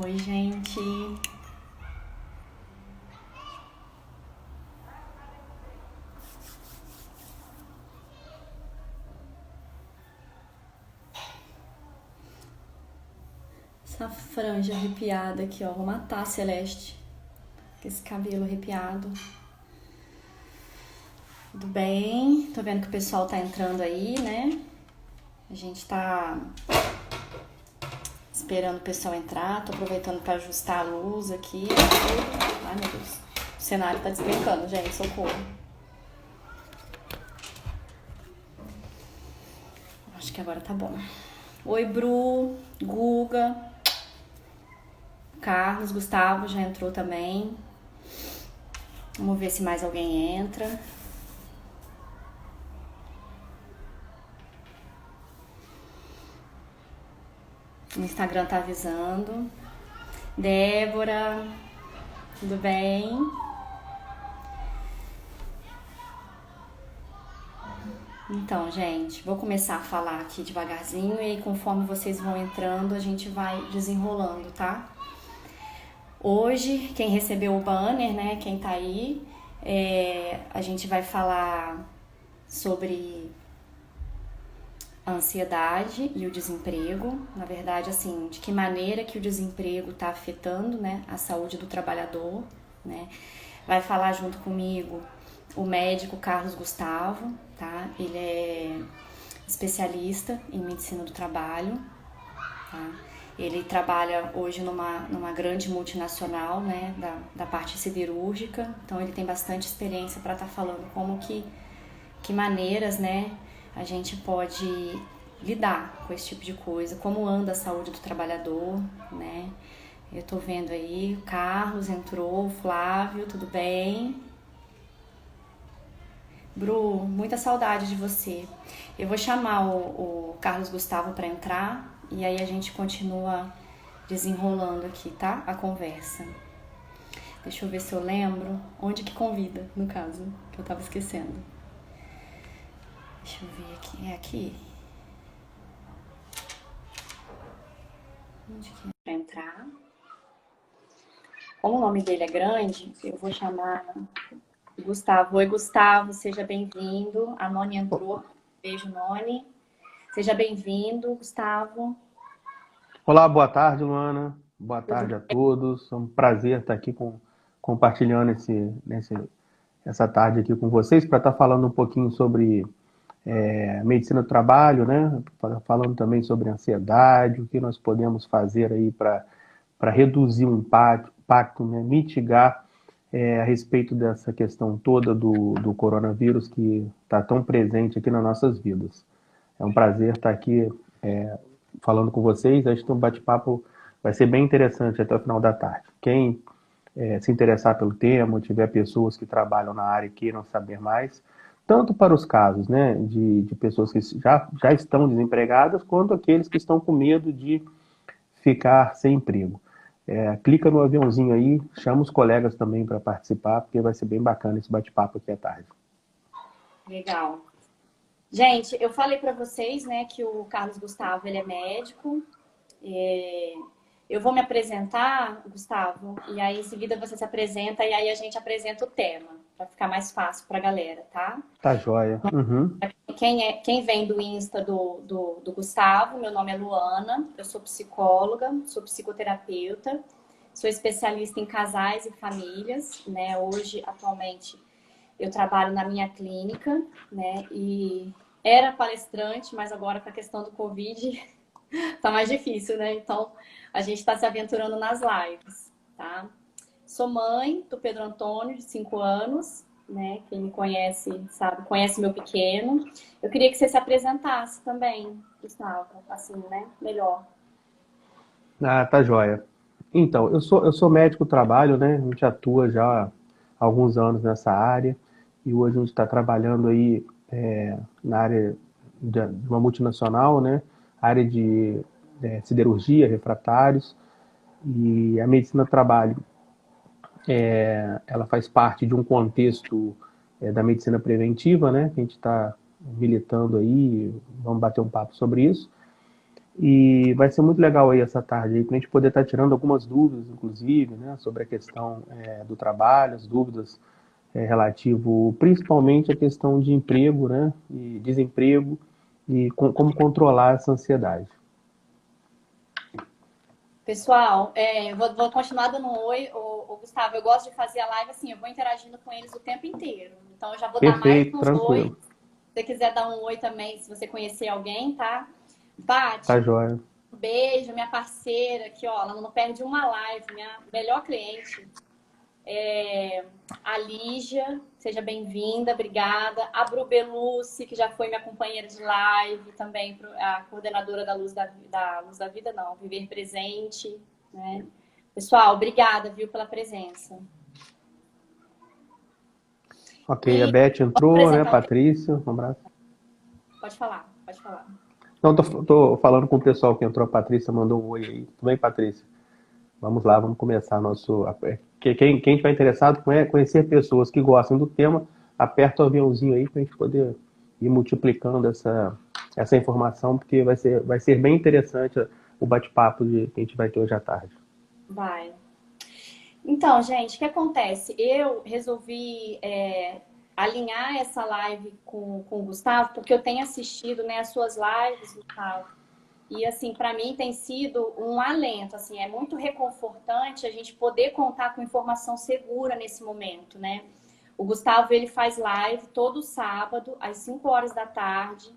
Oi, gente. Essa franja arrepiada aqui, ó. Vou matar a Celeste. Com esse cabelo arrepiado. Tudo bem? Tô vendo que o pessoal tá entrando aí, né? A gente tá esperando o pessoal entrar. Tô aproveitando pra ajustar a luz aqui. Ai, meu Deus. O cenário tá despencando, gente. Socorro. Acho que agora tá bom. Oi, Bru, Guga, Carlos, Gustavo já entrou também. Vamos ver se mais alguém entra. O Instagram tá avisando. Débora, tudo bem? Então, gente, vou começar a falar aqui devagarzinho e aí, conforme vocês vão entrando, a gente vai desenrolando, tá? Hoje, quem recebeu o banner, né, quem tá aí, a gente vai falar sobre a ansiedade e o desemprego. Na verdade, assim, de que maneira que o desemprego tá afetando, né, a saúde do trabalhador, né? Vai falar junto comigo o médico Carlos Gustavo, tá? Ele é especialista em medicina do trabalho, tá? Ele trabalha hoje numa grande multinacional, né, da parte siderúrgica, então ele tem bastante experiência para estar falando como que maneiras, né, a gente pode lidar com esse tipo de coisa, como anda a saúde do trabalhador, né? Eu tô vendo aí, o Carlos entrou, o Flávio, tudo bem? Bru, muita saudade de você. Eu vou chamar o Carlos Gustavo para entrar e aí a gente continua desenrolando aqui, tá? A conversa. Deixa eu ver se eu lembro onde que convida, no caso, que eu tava esquecendo. Deixa eu ver aqui. É aqui? Onde que é pra entrar? Como o nome dele é grande, eu vou chamar Gustavo. Oi, Gustavo, seja bem-vindo. A Noni entrou. Beijo, Noni. Seja bem-vindo, Gustavo. Olá, boa tarde, Luana. Boa Tudo tarde a bem? todos. É um prazer estar aqui compartilhando essa tarde aqui com vocês para estar falando um pouquinho sobre medicina do trabalho, né? Falando também sobre ansiedade, o que nós podemos fazer aí para reduzir o impacto, né? Mitigar a respeito dessa questão toda do coronavírus que está tão presente aqui nas nossas vidas. É um prazer estar aqui falando com vocês. Acho que um bate-papo vai ser bem interessante até o final da tarde. Quem se interessar pelo tema, ou tiver pessoas que trabalham na área e queiram saber mais, tanto para os casos, né, de pessoas que já estão desempregadas, quanto aqueles que estão com medo de ficar sem emprego. Clica no aviãozinho aí, chama os colegas também para participar, porque vai ser bem bacana esse bate-papo aqui à tarde. Legal. Gente, eu falei para vocês, né, que o Carlos Gustavo, ele é médico. É, Eu vou me apresentar, Gustavo, e aí em seguida você se apresenta e aí a gente apresenta o tema, para ficar mais fácil para a galera, tá? Tá joia. Uhum. Quem vem do Insta do Gustavo, meu nome é Luana, eu sou psicóloga, sou psicoterapeuta, sou especialista em casais e famílias, né? Hoje, atualmente, eu trabalho na minha clínica, né? E era palestrante, mas agora com a questão do Covid tá mais difícil, né? Então, a gente está se aventurando nas lives, tá? Sou mãe do Pedro Antônio, de 5 anos, né? Quem me conhece sabe, conhece meu pequeno. Eu queria que você se apresentasse também, Gustavo, assim, né? Melhor. Ah, tá joia. Então, eu sou médico do trabalho, né? A gente atua já há alguns anos nessa área e hoje a gente está trabalhando aí na área de uma multinacional, né? Área de siderurgia, refratários e a medicina do trabalho. Ela faz parte de um contexto da medicina preventiva, né? Que a gente está militando aí, vamos bater um papo sobre isso. E vai ser muito legal aí essa tarde aí, para a gente poder estar tirando algumas dúvidas, inclusive, né, sobre a questão do trabalho, as dúvidas relativo principalmente à questão de emprego, né, e desemprego, e como controlar essa ansiedade. Pessoal, vou continuar dando um oi. Gustavo, eu gosto de fazer a live assim, eu vou interagindo com eles o tempo inteiro. Então, eu já vou dar mais Perfeito, uns oi. tranquilo. Se você quiser dar um oi também, se você conhecer alguém, tá? Tá Bate, joia. um beijo, minha parceira aqui, ó, ela não perde uma live, minha melhor cliente. A Lígia, seja bem-vinda, obrigada. A Bru Belucci, que já foi minha companheira de live, também a coordenadora da Luz da Vida, não, Viver Presente, né? Pessoal, obrigada, viu, pela presença. Ok, a E Beth vamos entrou, né, apresentar o tema. Patrícia, um abraço. Pode falar, pode falar. Não, tô falando com o pessoal que entrou, a Patrícia mandou um oi aí. Tudo bem, Patrícia? Vamos lá, vamos começar nosso. Quem estiver interessado conhecer pessoas que gostam do tema, aperta o aviãozinho aí para a gente poder ir multiplicando essa informação, porque vai ser bem interessante o bate-papo que a gente vai ter hoje à tarde. Vai. Então, gente, o que acontece? Eu resolvi alinhar essa live com o Gustavo, porque eu tenho assistido, né, as suas lives, Gustavo. E, assim, para mim tem sido um alento, assim, é muito reconfortante a gente poder contar com informação segura nesse momento, né? O Gustavo, ele faz live todo sábado, às 5 horas da tarde.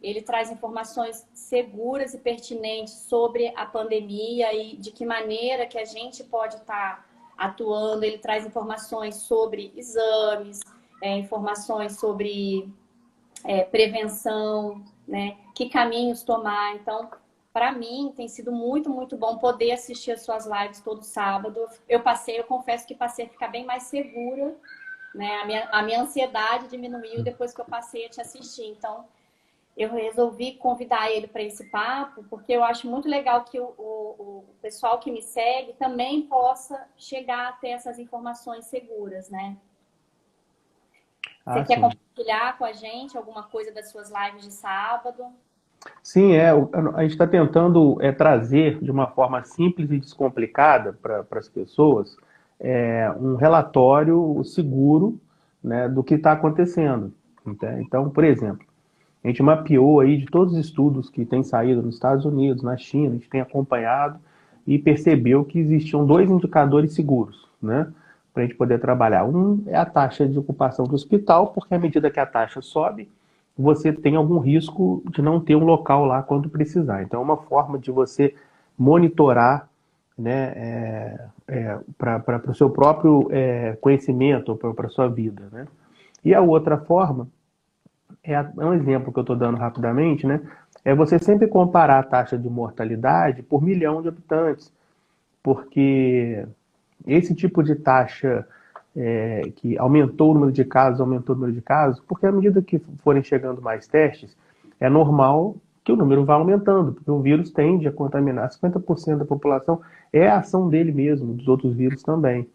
Ele traz informações seguras e pertinentes sobre a pandemia e de que maneira que a gente pode estar atuando. Ele traz informações sobre exames, informações sobre prevenção, né? Que caminhos tomar. Então, para mim, tem sido muito, muito bom poder assistir as suas lives todo sábado. Eu confesso que passei a ficar bem mais segura, né? A minha ansiedade diminuiu depois que eu passei a te assistir. Então, eu resolvi convidar ele para esse papo, porque eu acho muito legal que o pessoal que me segue também possa chegar a ter essas informações seguras, né? Você Ah, quer sim. compartilhar com a gente alguma coisa das suas lives de sábado? Sim, a gente está tentando trazer de uma forma simples e descomplicada para as pessoas um relatório seguro, né, do que está acontecendo. Então, por exemplo, a gente mapeou aí de todos os estudos que têm saído nos Estados Unidos, na China, a gente tem acompanhado e percebeu que existiam dois indicadores seguros, né, para a gente poder trabalhar. Um é a taxa de ocupação do hospital, porque à medida que a taxa sobe, você tem algum risco de não ter um local lá quando precisar. Então, é uma forma de você monitorar, né, para o seu próprio conhecimento, para a sua vida. Né? E a outra forma, é um exemplo que eu estou dando rapidamente, né, é você sempre comparar a taxa de mortalidade por milhão de habitantes, porque esse tipo de taxa que aumentou o número de casos, porque à medida que forem chegando mais testes, é normal que o número vá aumentando, porque o vírus tende a contaminar 50% da população, é a ação dele mesmo, dos outros vírus também.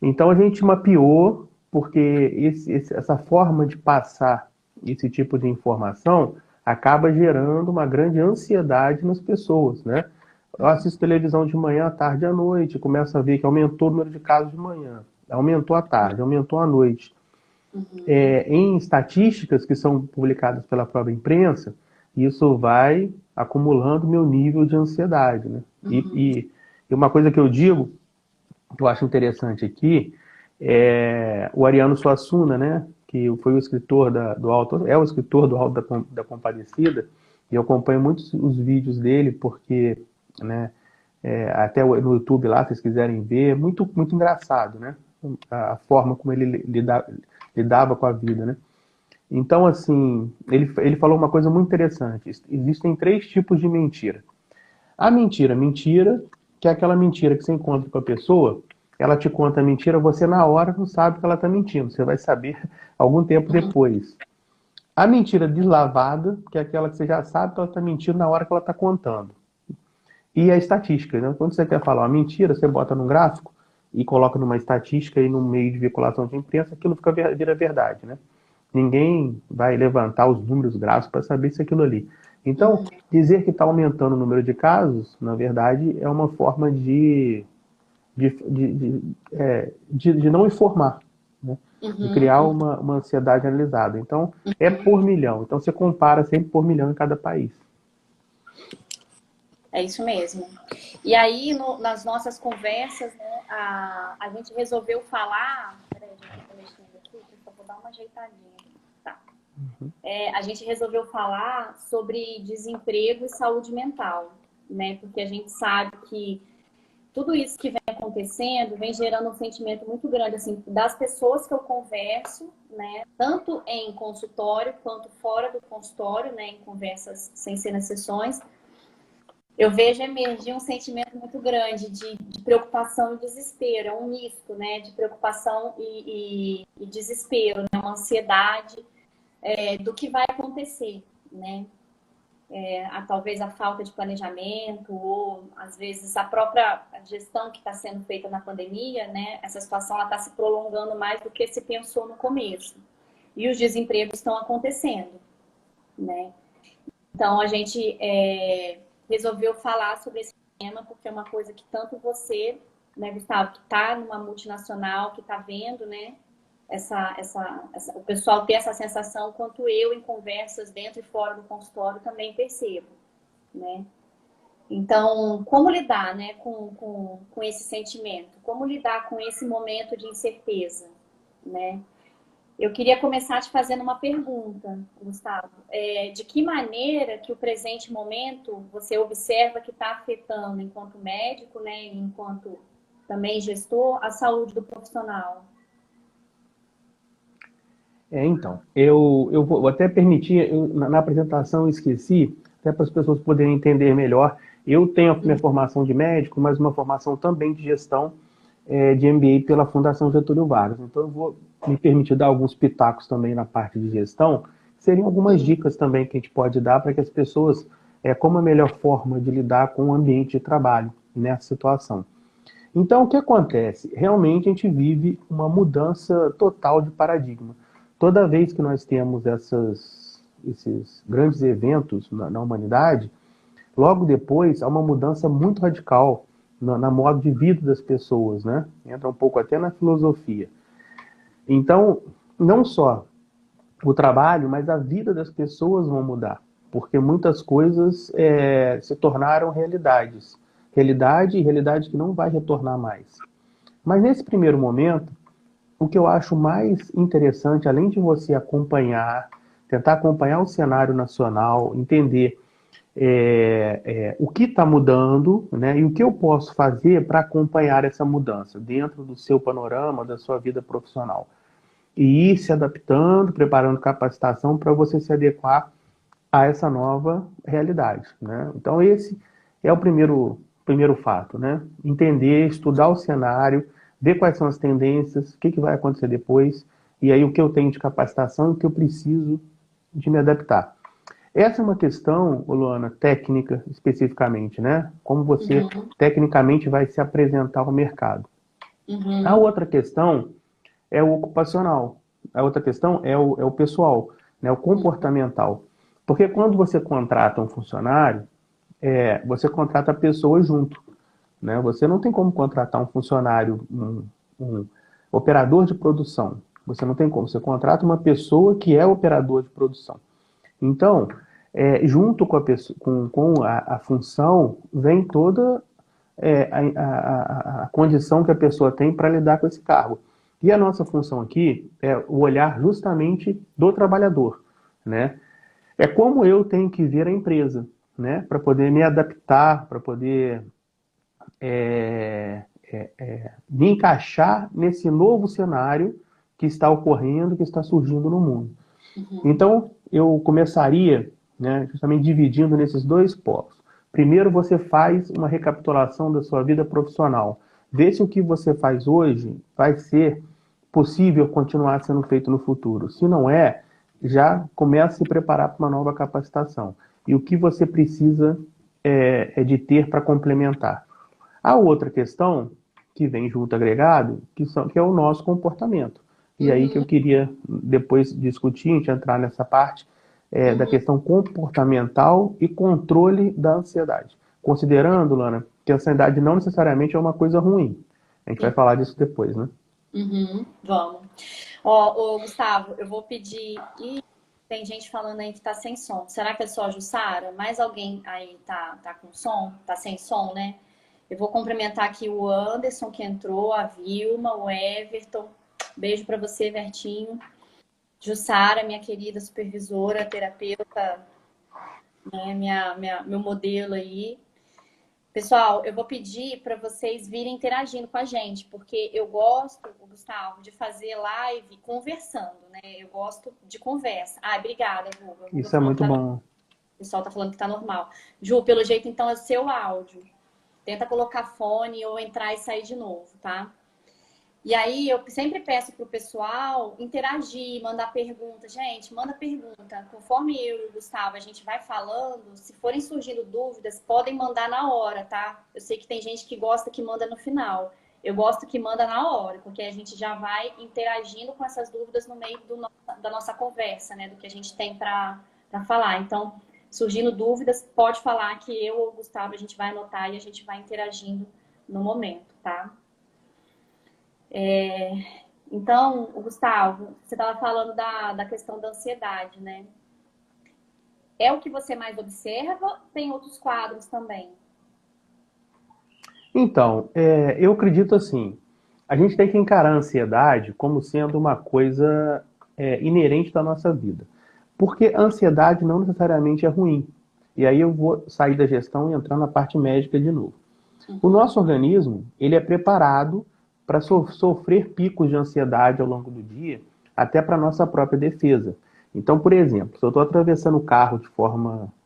Então a gente mapeou, porque essa forma de passar esse tipo de informação acaba gerando uma grande ansiedade nas pessoas, né? Eu assisto televisão de manhã, à tarde e à noite, começo a ver que aumentou o número de casos de manhã, aumentou à tarde, aumentou à noite. Em estatísticas que são publicadas pela própria imprensa, isso vai acumulando meu nível de ansiedade, né? E uma coisa que eu digo, que eu acho interessante aqui, é o Ariano Suassuna, né? Que foi o escritor do Alto, é o escritor do Alto da Compadecida, e eu acompanho muitos os vídeos dele, porque, né, até no YouTube lá, se vocês quiserem ver, é muito, muito engraçado, né? A forma como ele lidava com a vida, né? Então, assim, ele falou uma coisa muito interessante. Existem três tipos de mentira. A mentira, que é aquela mentira que você encontra com a pessoa, ela te conta a mentira, você na hora não sabe que ela está mentindo, você vai saber algum tempo depois. A mentira deslavada, que é aquela que você já sabe que ela está mentindo na hora que ela está contando. E a estatística, né? Quando você quer falar uma mentira, você bota num gráfico e coloca numa estatística e no meio de veiculação de imprensa, aquilo vira verdade, né? Ninguém vai levantar os números gráficos para saber se aquilo ali. Então, dizer que está aumentando o número de casos, na verdade, é uma forma de não informar, né? De criar Uhum. uma ansiedade analisada. Então, é por milhão. Então, você compara sempre por milhão em cada país. É isso mesmo. E aí, nas nossas conversas, né, a gente resolveu falar. Peraí, gente, eu tô mexendo aqui, só vou dar uma ajeitadinha. Tá. A gente resolveu falar sobre desemprego e saúde mental, né? Porque a gente sabe que tudo isso que vem acontecendo vem gerando um sentimento muito grande, assim, das pessoas que eu converso, né? Tanto em consultório quanto fora do consultório, né? Em conversas sem ser nas sessões. Eu vejo emergir um sentimento muito grande de preocupação e desespero, é um misto, né? De preocupação e desespero, né? Uma ansiedade do que vai acontecer, né? Talvez a falta de planejamento ou às vezes a própria gestão que está sendo feita na pandemia, né? Essa situação está se prolongando mais do que se pensou no começo. E os desempregos estão acontecendo, né? Então a gente resolveu falar sobre esse tema porque é uma coisa que tanto você, né, Gustavo, que está numa multinacional, que está vendo, né? O pessoal ter essa sensação, quanto eu, em conversas dentro e fora do consultório, também percebo, né? Então, como lidar, né, com esse sentimento? Como lidar com esse momento de incerteza, né? Eu queria começar te fazendo uma pergunta, Gustavo. De que maneira que o presente momento você observa que está afetando, enquanto médico, né, enquanto também gestor, a saúde do profissional? Então, eu vou até permitir, na apresentação eu esqueci, até para as pessoas poderem entender melhor. Eu tenho a minha formação de médico, mas uma formação também de gestão de MBA pela Fundação Getúlio Vargas. Então, eu vou me permitir dar alguns pitacos também na parte de gestão. Seriam algumas dicas também que a gente pode dar para que as pessoas, como a melhor forma de lidar com o ambiente de trabalho nessa situação. Então, o que acontece? Realmente a gente vive uma mudança total de paradigma. Toda vez que nós temos esses grandes eventos na humanidade, logo depois há uma mudança muito radical na modo de vida das pessoas, né? Entra um pouco até na filosofia. Então, não só o trabalho, mas a vida das pessoas vão mudar, porque muitas coisas se tornaram realidades. Realidade que não vai retornar mais. Mas nesse primeiro momento, o que eu acho mais interessante, além de você acompanhar, tentar acompanhar o cenário nacional, entender o que está mudando, né, e o que eu posso fazer para acompanhar essa mudança dentro do seu panorama, da sua vida profissional. E ir se adaptando, preparando capacitação para você se adequar a essa nova realidade, né? Então esse é o primeiro fato, né? Entender, estudar o cenário, ver quais são as tendências, o que vai acontecer depois, e aí o que eu tenho de capacitação e o que eu preciso de me adaptar. Essa é uma questão, Luana, técnica especificamente, né? Como você tecnicamente vai se apresentar ao mercado. A outra questão é o ocupacional. A outra questão é o pessoal, né? O comportamental. Porque quando você contrata um funcionário, você contrata a pessoa junto, né? Você não tem como contratar um funcionário, um operador de produção. Você não tem como. Você contrata uma pessoa que é operador de produção. Então, junto com a função, vem toda a condição que a pessoa tem para lidar com esse cargo. E a nossa função aqui é o olhar justamente do trabalhador, né? É como eu tenho que ver a empresa, né? Para poder me adaptar, para poder me encaixar nesse novo cenário que está ocorrendo, que está surgindo no mundo. Então, eu começaria, né, justamente dividindo nesses dois polos. Primeiro, você faz uma recapitulação da sua vida profissional. Vê se o que você faz hoje vai ser possível continuar sendo feito no futuro. Se não é, já começa a se preparar para uma nova capacitação. E o que você precisa de ter para complementar. A outra questão, que vem junto agregado, que é o nosso comportamento. E aí que eu queria depois discutir, a gente entrar nessa parte da Uhum. questão comportamental e controle da ansiedade. Considerando, Lana, que a ansiedade não necessariamente é uma coisa ruim. A gente vai falar disso depois, né? Uhum. Vamos. Ó, ô, Gustavo, eu vou pedir. Ih, tem gente falando aí que tá sem som. Será que é só a Jussara? Mais alguém aí tá com som? Tá sem som, né? Eu vou cumprimentar aqui o Anderson que entrou, a Vilma, o Everton. Beijo pra você, Vertinho. Jussara, minha querida supervisora, terapeuta, né? Meu modelo aí. Pessoal, eu vou pedir para vocês virem interagindo com a gente, porque eu gosto, Gustavo, de fazer live conversando, né? Eu gosto de conversa. Ah, obrigada, Ju. A Guga Isso é falando que muito tá, bom. o pessoal tá falando que tá normal. Ju, pelo jeito, então, é o seu áudio. Tenta colocar fone ou entrar e sair de novo, tá? E aí eu sempre peço pro pessoal interagir, mandar pergunta. Gente, manda pergunta. Conforme eu e o Gustavo a gente vai falando, se forem surgindo dúvidas, podem mandar na hora, tá? Eu sei que tem gente que gosta que manda no final. Eu gosto que manda na hora, porque a gente já vai interagindo com essas dúvidas no meio da nossa conversa, né? Do que a gente tem para falar. Então, surgindo dúvidas, pode falar que eu ou o Gustavo a gente vai anotar e a gente vai interagindo no momento, tá? Então, Gustavo, você estava falando da questão da ansiedade, né? É o que você mais observa? Tem outros quadros também? Então, eu acredito assim, a gente tem que encarar a ansiedade como sendo uma coisa inerente da nossa vida. Porque a ansiedade não necessariamente é ruim. E aí eu vou sair da gestão e entrar na parte médica de novo. O Uhum, nosso organismo, ele é preparado para sofrer picos de ansiedade ao longo do dia, até para nossa própria defesa. Então, por exemplo, se eu estou atravessando o carro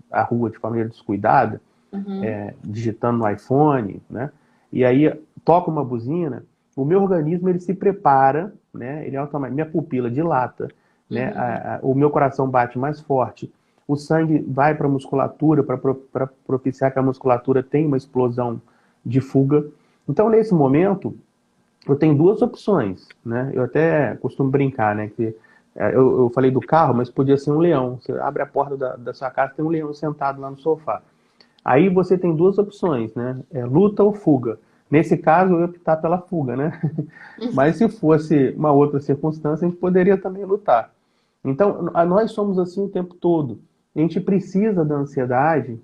a rua de forma descuidada, uhum, digitando no iPhone, né? E aí toca uma buzina, o meu organismo ele se prepara, né? Ele automaticamente, minha pupila dilata, né? uhum, O meu coração bate mais forte, o sangue vai para a musculatura para propiciar que a musculatura tenha uma explosão de fuga. Então, nesse momento, eu tenho duas opções, né? Eu até costumo brincar, né? Que eu falei do carro, mas podia ser um leão. Você abre a porta da sua casa, tem um leão sentado lá no sofá. Aí você tem duas opções, né? Luta ou fuga. Nesse caso, eu ia optar pela fuga, né? Mas se fosse uma outra circunstância, a gente poderia também lutar. Então, nós somos assim o tempo todo. A gente precisa da ansiedade,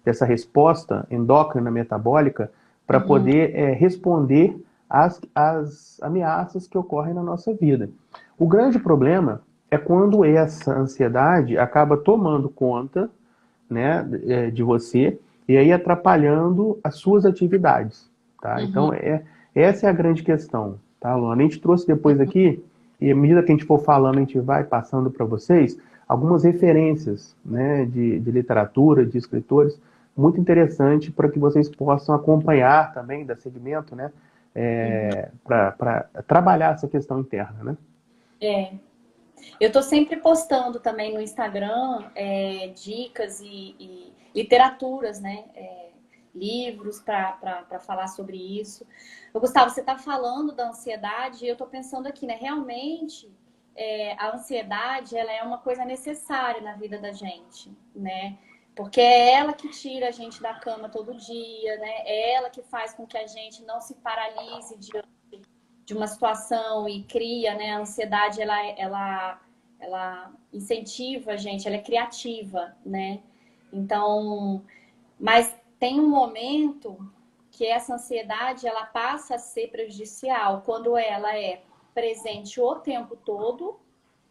dessa resposta endócrina metabólica, para uhum, poder responder às ameaças que ocorrem na nossa vida. O grande problema é quando essa ansiedade acaba tomando conta, né, de você e aí atrapalhando as suas atividades, tá? uhum. Então, essa é a grande questão, tá, Luana? A gente trouxe depois aqui, e à medida que a gente for falando, a gente vai passando para vocês algumas referências, né, de literatura, de escritores, muito interessante para que vocês possam acompanhar também, dar segmento, né, para trabalhar essa questão interna, né? É. Eu tô sempre postando também no Instagram dicas e literaturas, né? Livros para falar sobre isso. Gustavo, você está falando da ansiedade e eu estou pensando aqui, né? Realmente, a ansiedade ela é uma coisa necessária na vida da gente, né? Porque é ela que tira a gente da cama todo dia, né? É ela que faz com que a gente não se paralise de uma situação e cria, né? A ansiedade, ela incentiva a gente, ela é criativa, né? Então, mas tem um momento que essa ansiedade, ela passa a ser prejudicial quando ela é presente o tempo todo,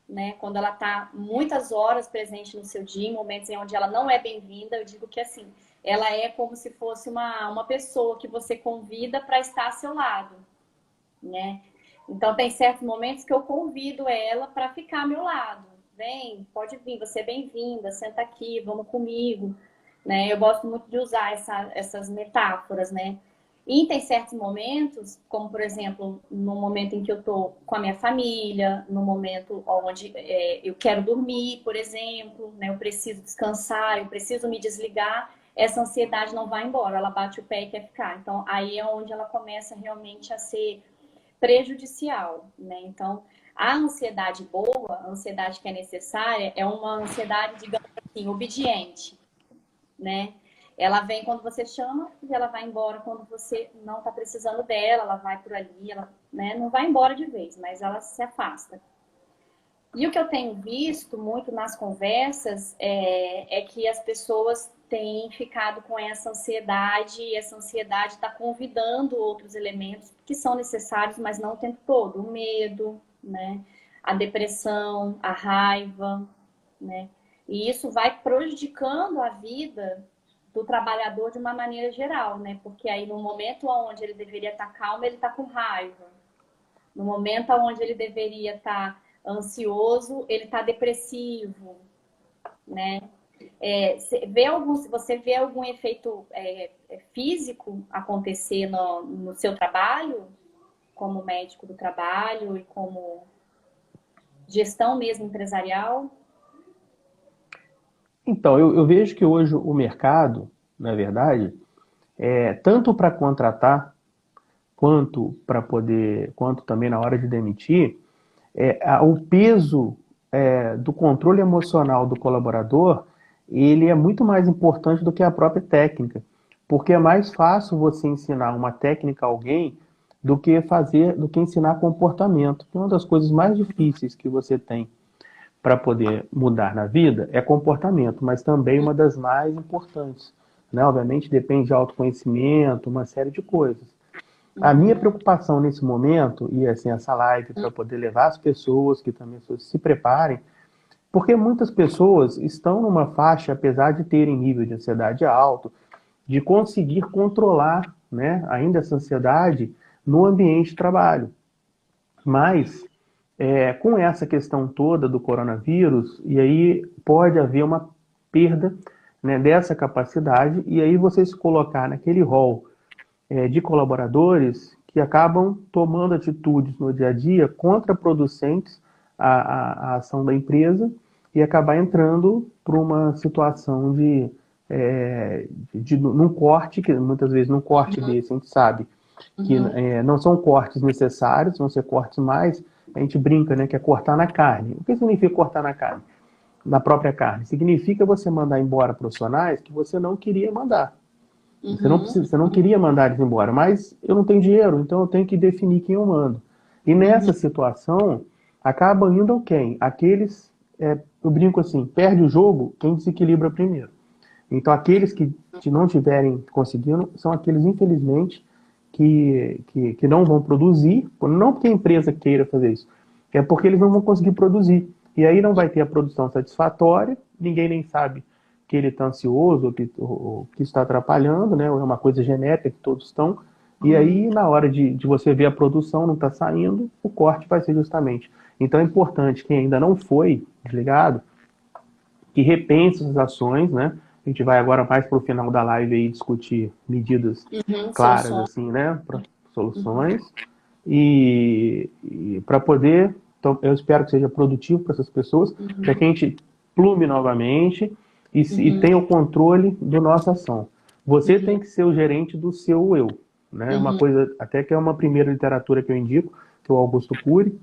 né? Quando ela está muitas horas presente no seu dia, em momentos em onde ela não é bem-vinda, eu digo que assim, ela é como se fosse uma pessoa que você convida para estar ao seu lado, né? Então tem certos momentos que eu convido ela para ficar ao meu lado. Vem, pode vir, você é bem-vinda, senta aqui, vamos comigo, né? Eu gosto muito de usar essas metáforas, né? E tem certos momentos, como por exemplo, no momento em que eu tô com a minha família, no momento onde eu quero dormir, por exemplo, né? Eu preciso descansar, eu preciso me desligar, essa ansiedade não vai embora, ela bate o pé e quer ficar. Então aí é onde ela começa realmente a ser prejudicial, né? Então, A ansiedade boa, a ansiedade que é necessária, é uma ansiedade, digamos assim, obediente, né? Ela vem quando você chama e ela vai embora quando você não está precisando dela, ela vai por ali, ela, né, não vai embora de vez, mas ela se afasta. E o que eu tenho visto muito nas conversas é que as pessoas têm ficado com essa ansiedade, e essa ansiedade está convidando outros elementos que são necessários, mas não o tempo todo. O medo, né? A depressão, a raiva, né? E isso vai prejudicando a vida do trabalhador de uma maneira geral, né? Porque aí no momento onde ele deveria estar calmo, ele está com raiva. No momento onde ele deveria estar ansioso, ele está depressivo, né? Você vê algum efeito físico acontecer no seu trabalho, como médico do trabalho e como gestão mesmo empresarial? Então, eu vejo que hoje o mercado, na verdade, tanto para contratar quanto para poder, quanto também na hora de demitir, o peso do controle emocional do colaborador, ele é muito mais importante do que a própria técnica, porque é mais fácil você ensinar uma técnica a alguém do que ensinar comportamento. Uma das coisas mais difíceis que você tem para poder mudar na vida é comportamento, mas também uma das mais importantes. Né? Obviamente depende de autoconhecimento, uma série de coisas. A minha Uhum, preocupação nesse momento, e assim, essa live para poder levar as pessoas que também se preparem, porque muitas pessoas estão numa faixa, apesar de terem nível de ansiedade alto, de conseguir controlar, né, ainda essa ansiedade no ambiente de trabalho. Mas, com essa questão toda do coronavírus, e aí pode haver uma perda, né, dessa capacidade, e aí você se colocar naquele rol de colaboradores que acabam tomando atitudes no dia a dia contraproducentes à ação da empresa e acabar entrando para uma situação num corte, que muitas vezes num corte desse a gente sabe que uhum, não são cortes necessários, vão ser cortes mais, a gente brinca, né, que é cortar na carne. O que significa cortar na carne? Na própria carne. Significa você mandar embora profissionais que você não queria mandar. uhum, Você não queria mandar eles embora, mas eu não tenho dinheiro, então eu tenho que definir quem eu mando. E uhum, nessa situação, acaba indo quem? Aqueles, eu brinco assim, perde o jogo quem desequilibra primeiro. Então, aqueles que não tiverem conseguindo são aqueles, infelizmente, que não vão produzir, não porque a empresa queira fazer isso, é porque eles não vão conseguir produzir. E aí não vai ter a produção satisfatória, ninguém nem sabe que ele está ansioso ou que está atrapalhando, né? Ou é uma coisa genética que todos estão. E uhum. aí, na hora de você ver a produção não está saindo, o corte vai ser justamente. Então é importante, quem ainda não foi desligado, que repense as ações, né? A gente vai agora mais para o final da live aí discutir medidas Uhum, claras, soluções. assim, né? Para Uhum, soluções. E para poder, então, eu espero que seja produtivo para essas pessoas, para que a gente plume novamente e uhum, tenha o controle da nossa ação. Você uhum, tem que ser o gerente do seu eu, né? Uma uhum, coisa, até que é uma primeira literatura que eu indico, que é o Augusto Cury,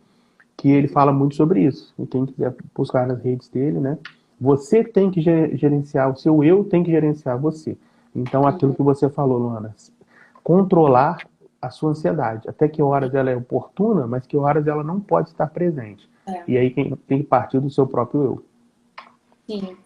que ele fala muito sobre isso. E quem quiser buscar nas redes dele, né? Você tem que gerenciar, o seu eu tem que gerenciar você. Então, aquilo uhum. que você falou, Luana, controlar a sua ansiedade. Até que horas ela é oportuna, mas que horas ela não pode estar presente. É, E aí quem tem que partir do seu próprio eu. sim.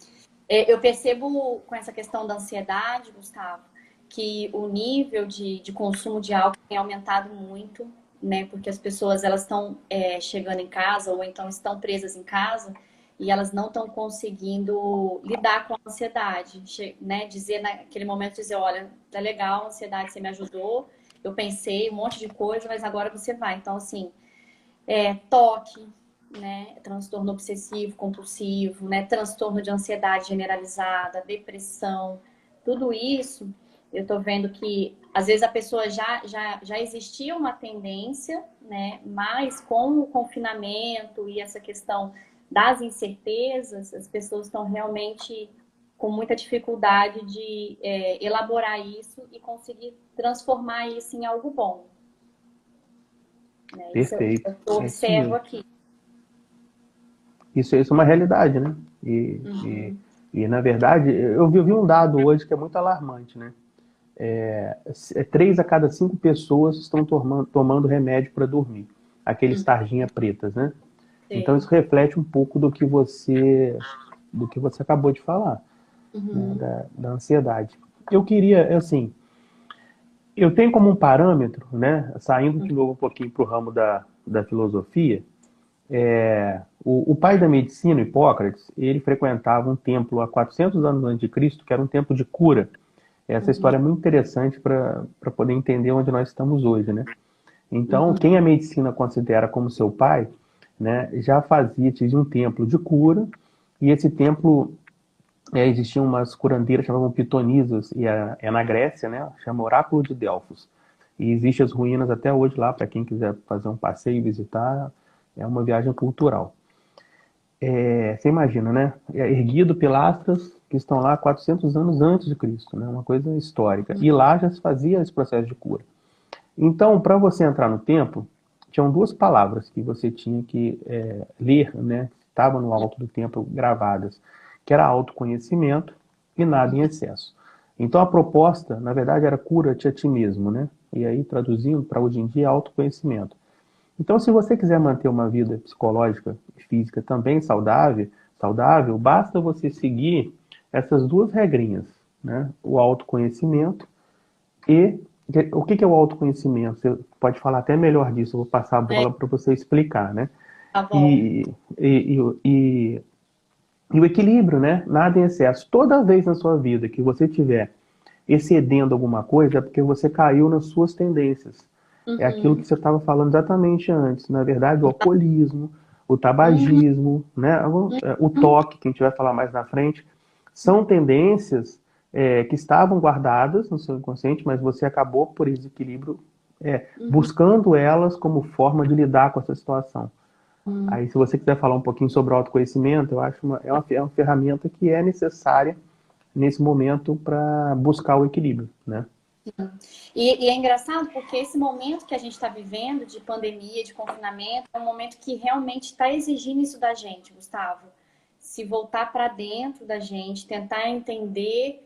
Eu percebo com essa questão da ansiedade, Gustavo, que o nível de consumo de álcool tem aumentado muito, né? Porque as pessoas elas estão chegando em casa ou então estão presas em casa e elas não estão conseguindo lidar com a ansiedade, né? Dizer naquele momento, dizer, olha, tá legal, a ansiedade, você me ajudou, eu pensei um monte de coisa, mas agora você vai. Então, assim, toque, né, transtorno obsessivo compulsivo, né, transtorno de ansiedade generalizada, depressão, tudo isso, eu estou vendo que às vezes a pessoa já existia uma tendência, né, mas com o confinamento e essa questão das incertezas, as pessoas estão realmente com muita dificuldade de elaborar isso e conseguir transformar isso em algo bom, né? Isso Perfeito. eu É isso observo mesmo. aqui. isso é uma realidade, né? Uhum. Na verdade, eu vi um dado hoje que é muito alarmante, né? 3 a cada 5 pessoas estão tomando remédio para dormir, aqueles Uhum. tarjinha pretas, né? Então isso Sei. reflete um pouco do que você acabou de falar, né? Uhum. Da ansiedade. Eu queria, assim, eu tenho como um parâmetro, né? Saindo de novo um pouquinho para o ramo da filosofia, o pai da medicina, Hipócrates, ele frequentava um templo há 400 anos antes de Cristo, que era um templo de cura. Essa Uhum. história é muito interessante para poder entender onde nós estamos hoje, né? Então, Uhum. quem a medicina considera como seu pai, né, já fazia, tinha um templo de cura, e esse templo, existiam umas curandeiras que chamavam pitonisas, e é na Grécia, né, chama Oráculo de Delfos. E existem as ruínas até hoje lá, para quem quiser fazer um passeio e visitar, é uma viagem cultural. Você imagina, né? É erguido pilastras que estão lá 400 anos antes de Cristo, né? Uma coisa histórica. E lá já se fazia esse processo de cura. Então, para você entrar no templo, tinham duas palavras que você tinha que ler, né? Estavam no alto do templo gravadas, que era autoconhecimento e nada em excesso. Então, a proposta, na verdade, era cura-te a ti mesmo, né? E aí, traduzindo para hoje em dia, autoconhecimento. Então, se você quiser manter uma vida psicológica e física também saudável, basta você seguir essas duas regrinhas, né? O autoconhecimento e o que é o autoconhecimento? Você pode falar até melhor disso, eu vou passar a É, bola para você explicar, né? tá bom. E, e, e, e o equilíbrio, né? Nada em excesso. Toda vez na sua vida que você tiver excedendo alguma coisa, é porque você caiu nas suas tendências. É aquilo que Uhum. você estava falando exatamente antes. Na verdade, o alcoolismo, o Uhum. tabagismo, né? O Uhum. toque, que a gente vai falar mais na frente, são tendências que estavam guardadas no seu inconsciente, mas você acabou, por desequilíbrio, Uhum. buscando elas como forma de lidar com essa situação. Uhum. Aí, se você quiser falar um pouquinho sobre o autoconhecimento, eu acho é uma ferramenta que é necessária nesse momento para buscar o equilíbrio, né? E é engraçado porque esse momento que a gente está vivendo de pandemia, de confinamento, é um momento que realmente está exigindo isso da gente, Gustavo. Se voltar para dentro da gente, tentar entender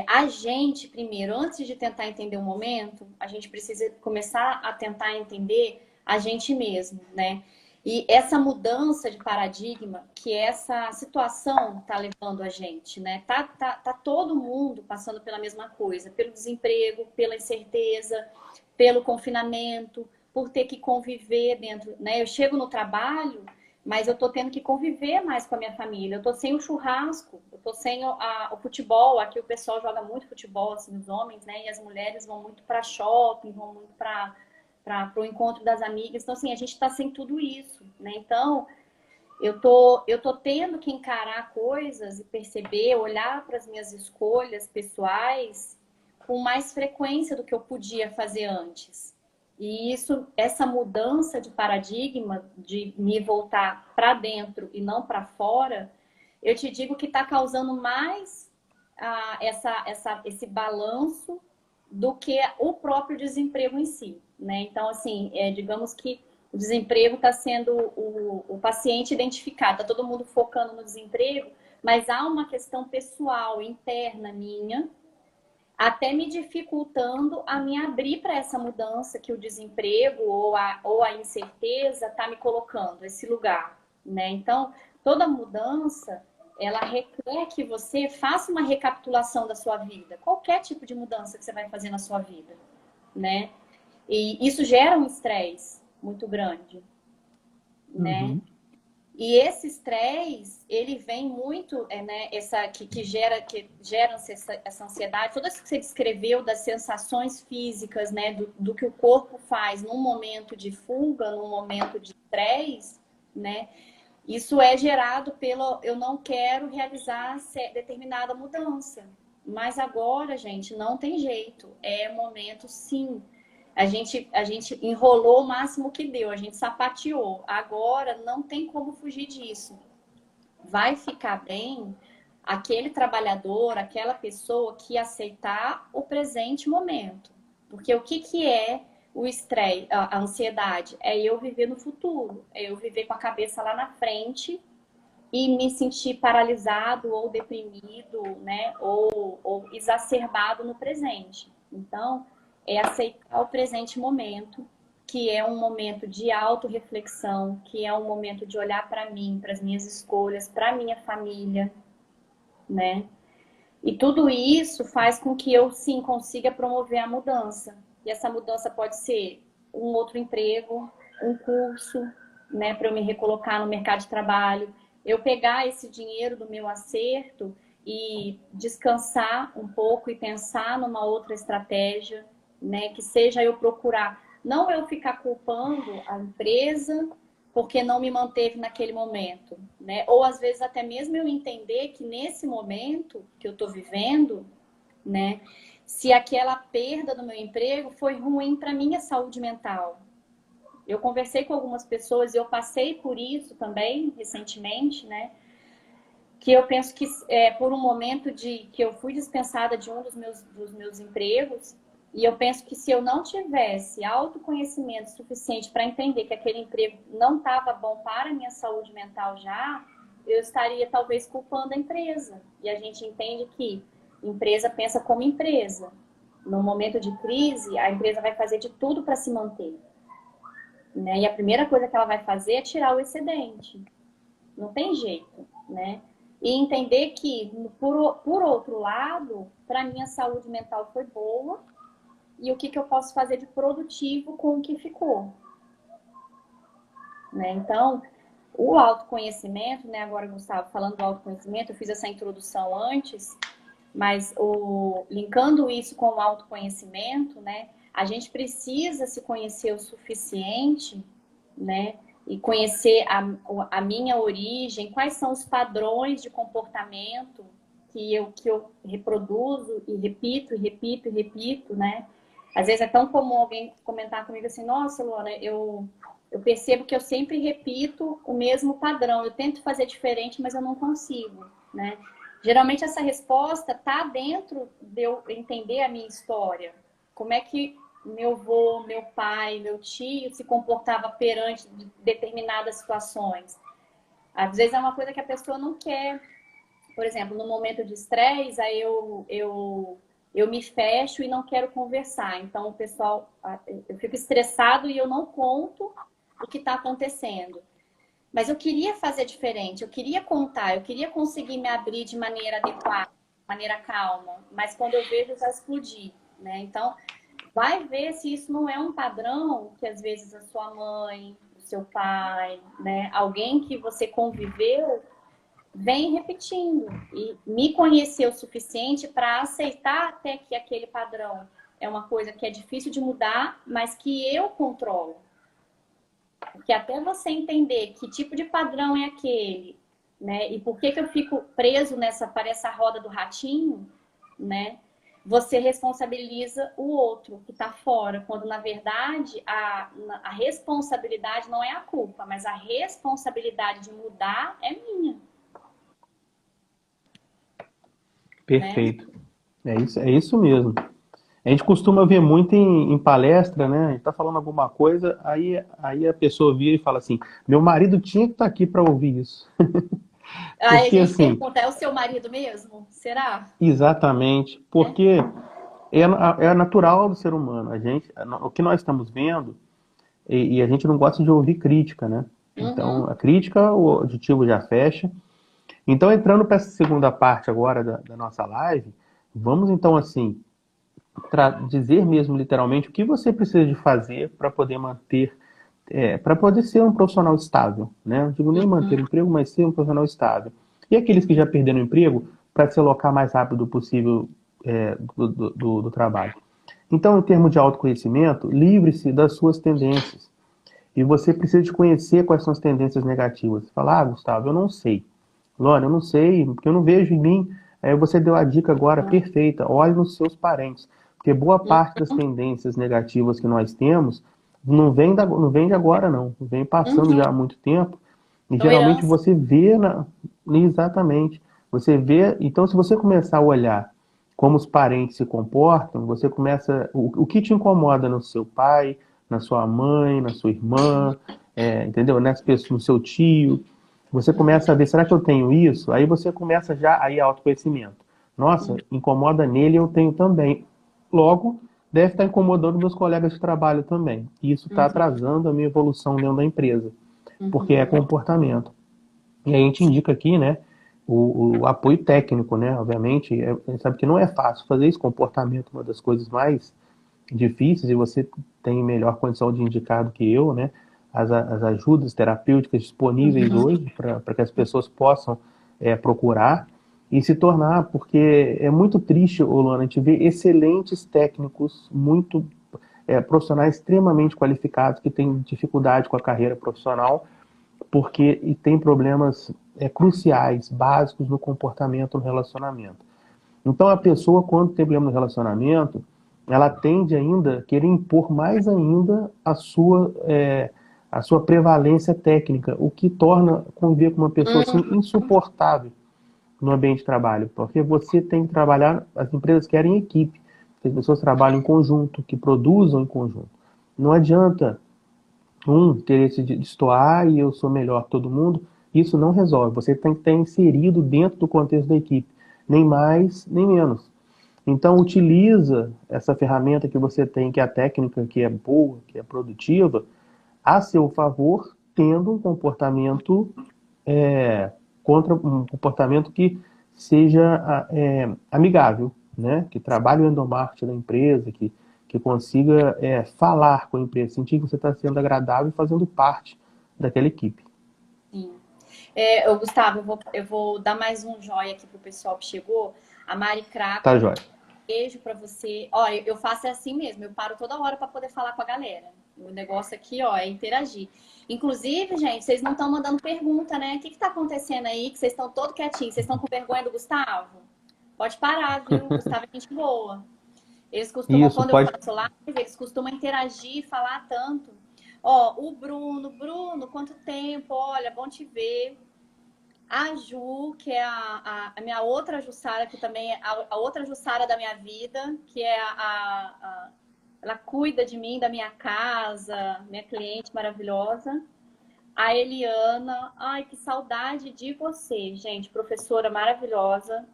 a gente primeiro, antes de tentar entender o momento, a gente precisa começar a tentar entender a gente mesmo, né? E essa mudança de paradigma que essa situação está levando a gente, né? Tá todo mundo passando pela mesma coisa, pelo desemprego, pela incerteza, pelo confinamento, por ter que conviver dentro, né? Eu chego no trabalho, mas eu tô tendo que conviver mais com a minha família. Eu tô sem o churrasco, eu tô sem o futebol. Aqui o pessoal joga muito futebol, assim, os homens, né? E as mulheres vão muito para shopping, vão muito para o encontro das amigas. Então, assim, a gente está sem tudo isso, né? Então, eu tô tendo que encarar coisas e perceber, olhar para as minhas escolhas pessoais com mais frequência do que eu podia fazer antes. E isso, essa mudança de paradigma, de me voltar para dentro e não para fora, eu te digo que está causando mais esse balanço do que o próprio desemprego em si, né? Então, assim, digamos que o desemprego está sendo o paciente identificado, está todo mundo focando no desemprego, mas há uma questão pessoal, interna minha, até me dificultando a me abrir para essa mudança que o desemprego ou a incerteza está me colocando, esse lugar, né? Então, toda mudança, ela requer que você faça uma recapitulação da sua vida, qualquer tipo de mudança que você vai fazer na sua vida, né? E isso gera um estresse muito grande, né? Uhum. E esse estresse, ele vem muito, né, que gera essa ansiedade, toda isso que você descreveu das sensações físicas, né, do que o corpo faz num momento de fuga, num momento de estresse, né? Isso é gerado pelo eu não quero realizar determinada mudança. Mas agora, gente, não tem jeito. É momento, sim. A gente enrolou o máximo que deu, a gente sapateou. Agora não tem como fugir disso. Vai ficar bem aquele trabalhador, aquela pessoa que aceitar o presente momento. Porque o que é o estresse, a ansiedade? É eu viver no futuro, é eu viver com a cabeça lá na frente, e me sentir paralisado ou deprimido, né? Ou exacerbado no presente. Então, é aceitar o presente momento, que é um momento de autorreflexão, que é um momento de olhar para mim, para as minhas escolhas, para a minha família, né? E tudo isso faz com que eu, sim, consiga promover a mudança. E essa mudança pode ser um outro emprego, um curso, né, para eu me recolocar no mercado de trabalho, eu pegar esse dinheiro do meu acerto e descansar um pouco e pensar numa outra estratégia, né, que seja eu procurar, não eu ficar culpando a empresa porque não me manteve naquele momento, né? Ou às vezes até mesmo eu entender que nesse momento que eu estou vivendo, né, se aquela perda do meu emprego foi ruim para minha saúde mental. Eu conversei com algumas pessoas e eu passei por isso também recentemente, né? Que eu penso que por um momento de que eu fui dispensada de um dos meus empregos, e eu penso que se eu não tivesse autoconhecimento suficiente para entender que aquele emprego não estava bom para a minha saúde mental já, eu estaria talvez culpando a empresa. E a gente entende que empresa pensa como empresa. No momento de crise, a empresa vai fazer de tudo para se manter, né? E a primeira coisa que ela vai fazer é tirar o excedente. Não tem jeito, né? E entender que, por outro lado, para minha saúde mental foi boa e o que eu posso fazer de produtivo com o que ficou, né? Então, o autoconhecimento, né? Agora, Gustavo, falando do autoconhecimento, eu fiz essa introdução antes, mas linkando isso com o autoconhecimento, né? A gente precisa se conhecer o suficiente, né? E conhecer a minha origem, quais são os padrões de comportamento que eu reproduzo e repito, e repito, e repito, né? Às vezes é tão comum alguém comentar comigo assim, nossa, Luana, eu percebo que eu sempre repito o mesmo padrão, eu tento fazer diferente, mas eu não consigo, né? Geralmente essa resposta está dentro de eu entender a minha história. Como é que meu avô, meu pai, meu tio se comportava perante determinadas situações. Às vezes é uma coisa que a pessoa não quer. Por exemplo, no momento de estresse, aí eu me fecho e não quero conversar. Então, o pessoal, eu fico estressado e eu não conto o que está acontecendo. Mas eu queria fazer diferente, eu queria contar, eu queria conseguir me abrir de maneira adequada, de maneira calma. Mas quando eu vejo, eu já explodi, né? Então, vai ver se isso não é um padrão que às vezes a sua mãe, o seu pai, né, alguém que você conviveu, vem repetindo. E me conhecer o suficiente para aceitar até que aquele padrão é uma coisa que é difícil de mudar, mas que eu controlo. Porque até você entender que tipo de padrão é aquele, né, e por que eu fico preso para essa roda do ratinho, né? Você responsabiliza o outro que está fora, quando na verdade a responsabilidade não é a culpa, mas a responsabilidade de mudar é minha, né? Perfeito. É isso mesmo. A gente costuma ver muito em palestra, né? A gente está falando alguma coisa, aí a pessoa vira e fala assim: meu marido tinha que estar aqui para ouvir isso. Aí a Porque, gente assim, pergunta, é o seu marido mesmo? Será? exatamente, Né? porque é natural do ser humano. O que nós estamos vendo, e a gente não gosta de ouvir crítica, né? Então, Uhum. a crítica, o auditivo já fecha. Então, entrando para essa segunda parte agora da nossa live, vamos então, assim, dizer mesmo literalmente o que você precisa de fazer para poder manter, para poder ser um profissional estável, né? Não digo nem manter o emprego, mas ser um profissional estável. E aqueles que já perderam o emprego, para se alocar mais rápido possível do trabalho. Então, em termos de autoconhecimento, livre-se das suas tendências. E você precisa de conhecer quais são as tendências negativas. Você fala, Gustavo, eu não sei. Lona, eu não sei, porque eu não vejo em mim. Aí você deu a dica agora perfeita. Olhe nos seus parentes. Porque boa parte das tendências negativas que nós temos não vem de agora, não. Vem passando já há Uhum. muito tempo. E São geralmente heranças. você vê exatamente. Você vê. Então, se você começar a olhar como os parentes se comportam, você começa. O que te incomoda no seu pai, na sua mãe, na sua irmã, entendeu? Nessa pessoa, no seu tio. Você começa a ver, será que eu tenho isso? Aí você começa já a ir autoconhecimento. Nossa, incomoda nele, eu tenho também. Logo, deve estar incomodando meus colegas de trabalho também. E isso está Uhum, atrasando a minha evolução dentro da empresa, porque é uhum. comportamento. E a gente indica aqui, né, o apoio técnico, né? Obviamente, a gente sabe que não é fácil fazer isso, comportamento é uma das coisas mais difíceis, e você tem melhor condição de indicar do que eu, né? As ajudas terapêuticas disponíveis Uhum. hoje para que as pessoas possam procurar e se tornar, porque é muito triste, Luana, a gente vê excelentes técnicos, muito profissionais extremamente qualificados que têm dificuldade com a carreira profissional porque e tem problemas cruciais, básicos no comportamento, no relacionamento. Então a pessoa, quando tem problema no relacionamento, ela tende ainda a querer impor mais ainda a sua prevalência técnica, o que torna conviver com uma pessoa assim Uhum. insuportável no ambiente de trabalho, porque você tem que trabalhar, as empresas querem equipe, que as pessoas trabalhem em conjunto, que produzam em conjunto. Não adianta querer se destoar e eu sou melhor que todo mundo, isso não resolve. Você tem que estar inserido dentro do contexto da equipe, nem mais, nem menos. Então, utiliza essa ferramenta que você tem, que é a técnica, que é boa, que é produtiva, a seu favor, tendo um comportamento contra um comportamento que seja amigável, né? Que trabalhe o endomarketing da empresa, que consiga falar com a empresa, sentir que você está sendo agradável e fazendo parte daquela equipe. Sim. Gustavo, eu vou dar mais um joinha aqui pro pessoal que chegou. A Mari Tá, Craco, joia? beijo pra você. Ó, eu faço assim mesmo, eu paro toda hora pra poder falar com a galera. O negócio aqui, ó, é interagir. Inclusive, gente, vocês não estão mandando pergunta, né? O que que tá acontecendo aí? Que vocês estão todo quietinhos? Vocês estão com vergonha do Gustavo? Pode parar, viu? O Gustavo é gente boa. Eles costumam, Isso, quando eu pode. faço live, eles costumam interagir, falar tanto. Ó, o Bruno, quanto tempo? Olha, bom te ver. A Ju, que é a minha outra Jussara, que também é a outra Jussara da minha vida, que é ela cuida de mim, da minha casa, minha cliente maravilhosa. A Eliana, ai, que saudade de você, gente, professora maravilhosa.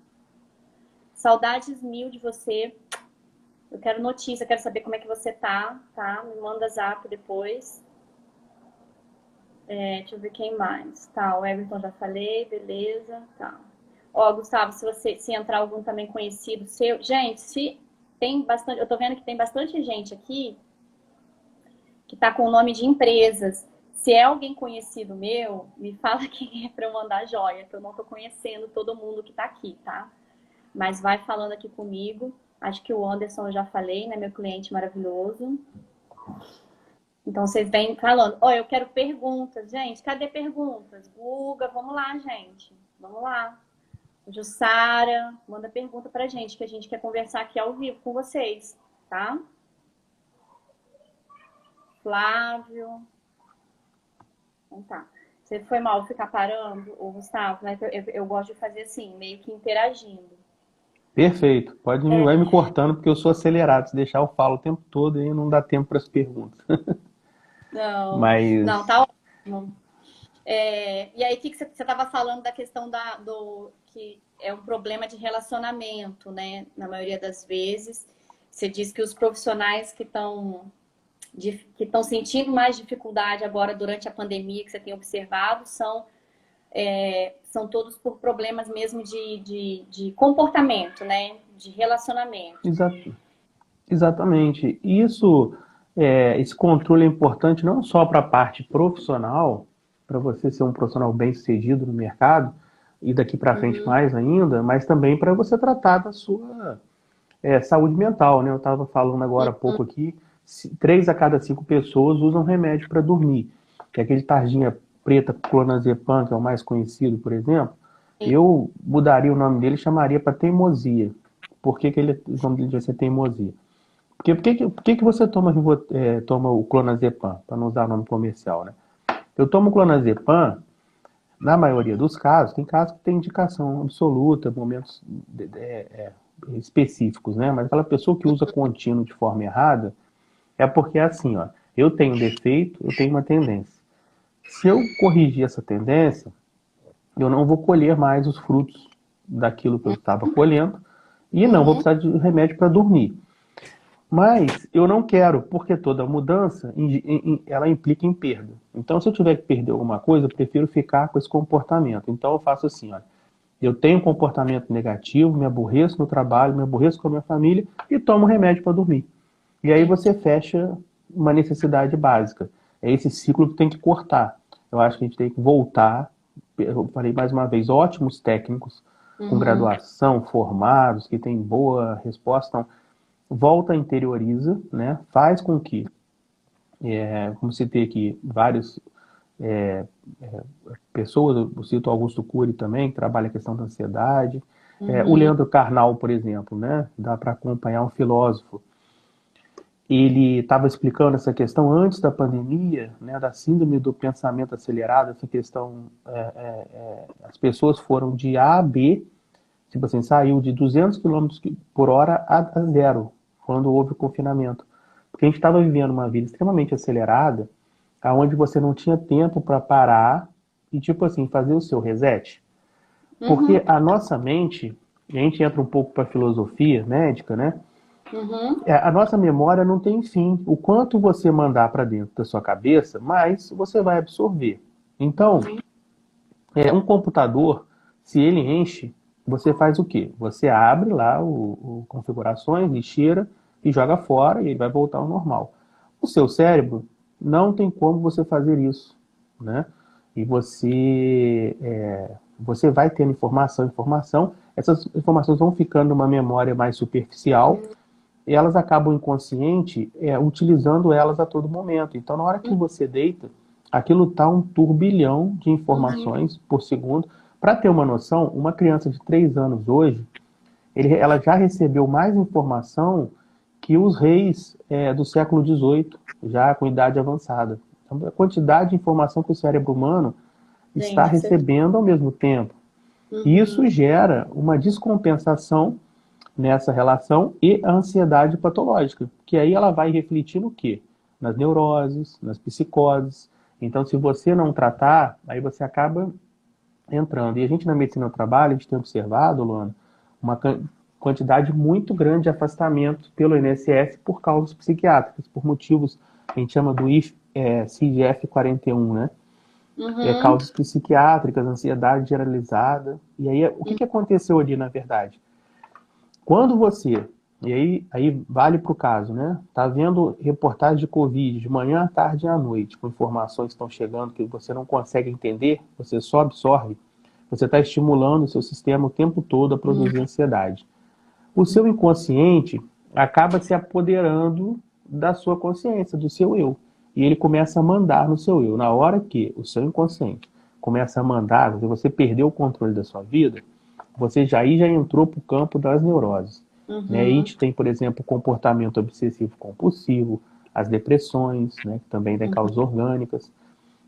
Saudades mil de você. Eu quero notícia, quero saber como é que você tá? Me manda zap depois. Deixa eu ver quem mais. Tá, o Everton já falei, beleza. Tá. Ó, Gustavo, se entrar algum também conhecido seu. Gente, se tem bastante. Eu tô vendo que tem bastante gente aqui que tá com o nome de empresas. Se é alguém conhecido meu, me fala quem é pra eu mandar joia, que eu não tô conhecendo todo mundo que tá aqui, tá? Mas vai falando aqui comigo. Acho que o Anderson eu já falei, né? Meu cliente maravilhoso. Então vocês vêm falando, ó, eu quero perguntas, gente, cadê perguntas? Guga, vamos lá, gente, vamos lá. Jussara, manda pergunta pra gente, que a gente quer conversar aqui ao vivo com vocês, tá? Flávio, então tá. Você foi mal ficar parando, ô Gustavo, mas eu gosto de fazer assim, meio que interagindo. Perfeito. Vai me cortando, porque eu sou acelerado. Se deixar, eu falo o tempo todo e não dá tempo para as perguntas. Não, não, Mas, tá ótimo. E aí, o que você estava falando da questão que é um problema de relacionamento, né? Na maioria das vezes, você diz que os profissionais que estão sentindo mais dificuldade agora durante a pandemia, que você tem observado, são todos por problemas mesmo de comportamento, né? De relacionamento. exa- exatamente. Esse controle é importante não só para a parte profissional, para você ser um profissional bem-sucedido no mercado, e daqui para frente Uhum, mais ainda, mas também para você tratar da sua saúde mental, né? Eu estava falando agora há pouco aqui, 3 a cada 5 pessoas usam remédio para dormir, que é aquele tarjinha preta clonazepam, que é o mais conhecido, por exemplo. Eu mudaria o nome dele e chamaria para teimosia. Por que, que o nome dele vai ser teimosia? Porque por que você toma o clonazepam, para não usar o nome comercial, né? Eu tomo o clonazepam, na maioria dos casos, tem casos que tem indicação absoluta, momentos específicos, né? Mas aquela pessoa que usa contínuo de forma errada é porque é assim, ó. Eu tenho um defeito, eu tenho uma tendência. Se eu corrigir essa tendência, eu não vou colher mais os frutos daquilo que eu estava colhendo e não vou Uhum. precisar de remédio para dormir. Mas eu não quero, porque toda mudança ela implica em perda. Então, se eu tiver que perder alguma coisa, eu prefiro ficar com esse comportamento. Então, eu faço assim, olha, eu tenho um comportamento negativo, me aborreço no trabalho, me aborreço com a minha família e tomo remédio para dormir. E aí Entendi. você fecha uma necessidade básica. É esse ciclo que tem que cortar. Eu acho que a gente tem que voltar. Eu falei mais uma vez, ótimos técnicos com Uhum. graduação, formados, que têm boa resposta. Então, volta, interioriza, né? Faz com que, como citei aqui, várias pessoas, eu cito Augusto Cury também, que trabalha a questão da ansiedade. O Uhum. Leandro Carnal, por exemplo, né? Dá para acompanhar um filósofo. Ele estava explicando essa questão antes da pandemia, né, da síndrome do pensamento acelerado, essa questão, as pessoas foram de A a B, tipo assim, saiu de 200 quilômetros por hora a zero, quando houve o confinamento. Porque a gente estava vivendo uma vida extremamente acelerada, aonde você não tinha tempo para parar e, tipo assim, fazer o seu reset. Porque Uhum. a nossa mente, e a gente entra um pouco para a filosofia médica, né? Uhum. A nossa memória não tem fim. O quanto você mandar para dentro da sua cabeça, mais você vai absorver. Então, Uhum. um computador, se ele enche, você faz o quê? Você abre lá o configurações, lixeira e joga fora e ele vai voltar ao normal. O seu cérebro não tem como você fazer isso, né? E você vai tendo informação, essas informações vão ficando numa memória mais superficial e elas acabam inconsciente utilizando elas a todo momento. Então, na hora que você deita, aquilo está um turbilhão de Uhum. informações por segundo. Para ter uma noção, uma criança de 3 anos hoje, ela já recebeu mais informação que os reis do século XVIII, já com idade avançada. Então, a quantidade de informação que o cérebro humano está Gente, você. recebendo ao mesmo tempo. E Uhum. isso gera uma descompensação nessa relação e a ansiedade patológica, que aí ela vai refletir no quê? Nas neuroses, nas psicoses. Então, se você não tratar, aí você acaba entrando. E a gente na medicina do trabalho, a gente tem observado, Luana, uma quantidade muito grande de afastamento pelo INSS por causas psiquiátricas, por motivos que a gente chama do CIGF-41, né? Uhum. Causas psiquiátricas, ansiedade generalizada. E aí, o que aconteceu ali, na verdade? Quando você, e aí vale para o caso, né? Tá vendo reportagem de Covid de manhã, à tarde e à noite, com informações que estão chegando que você não consegue entender, você só absorve, você está estimulando o seu sistema o tempo todo a produzir ansiedade. O seu inconsciente acaba se apoderando da sua consciência, do seu eu. E ele começa a mandar no seu eu. Na hora que o seu inconsciente começa a mandar, você perdeu o controle da sua vida, você já entrou para o campo das neuroses. Né? Aí a Uhum. gente tem, por exemplo, o comportamento obsessivo compulsivo, as depressões, né, que também tem causas orgânicas.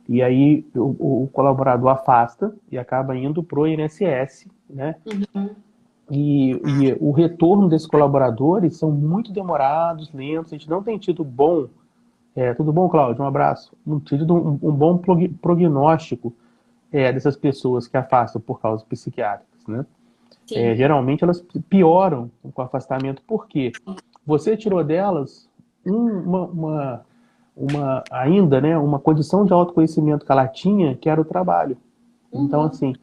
E aí o colaborador afasta e acaba indo para o INSS, né? Uhum. E o retorno desses colaboradores são muito demorados, lentos. A gente não tem tido bom. Tudo bom, Cláudio? Um abraço. Não tem tido um bom prognóstico dessas pessoas que afastam por causas psiquiátricas, né? Sim. Geralmente elas pioram com o afastamento, porque você tirou delas ainda, né, uma condição de autoconhecimento que ela tinha, que era o trabalho. Então, Uhum. assim,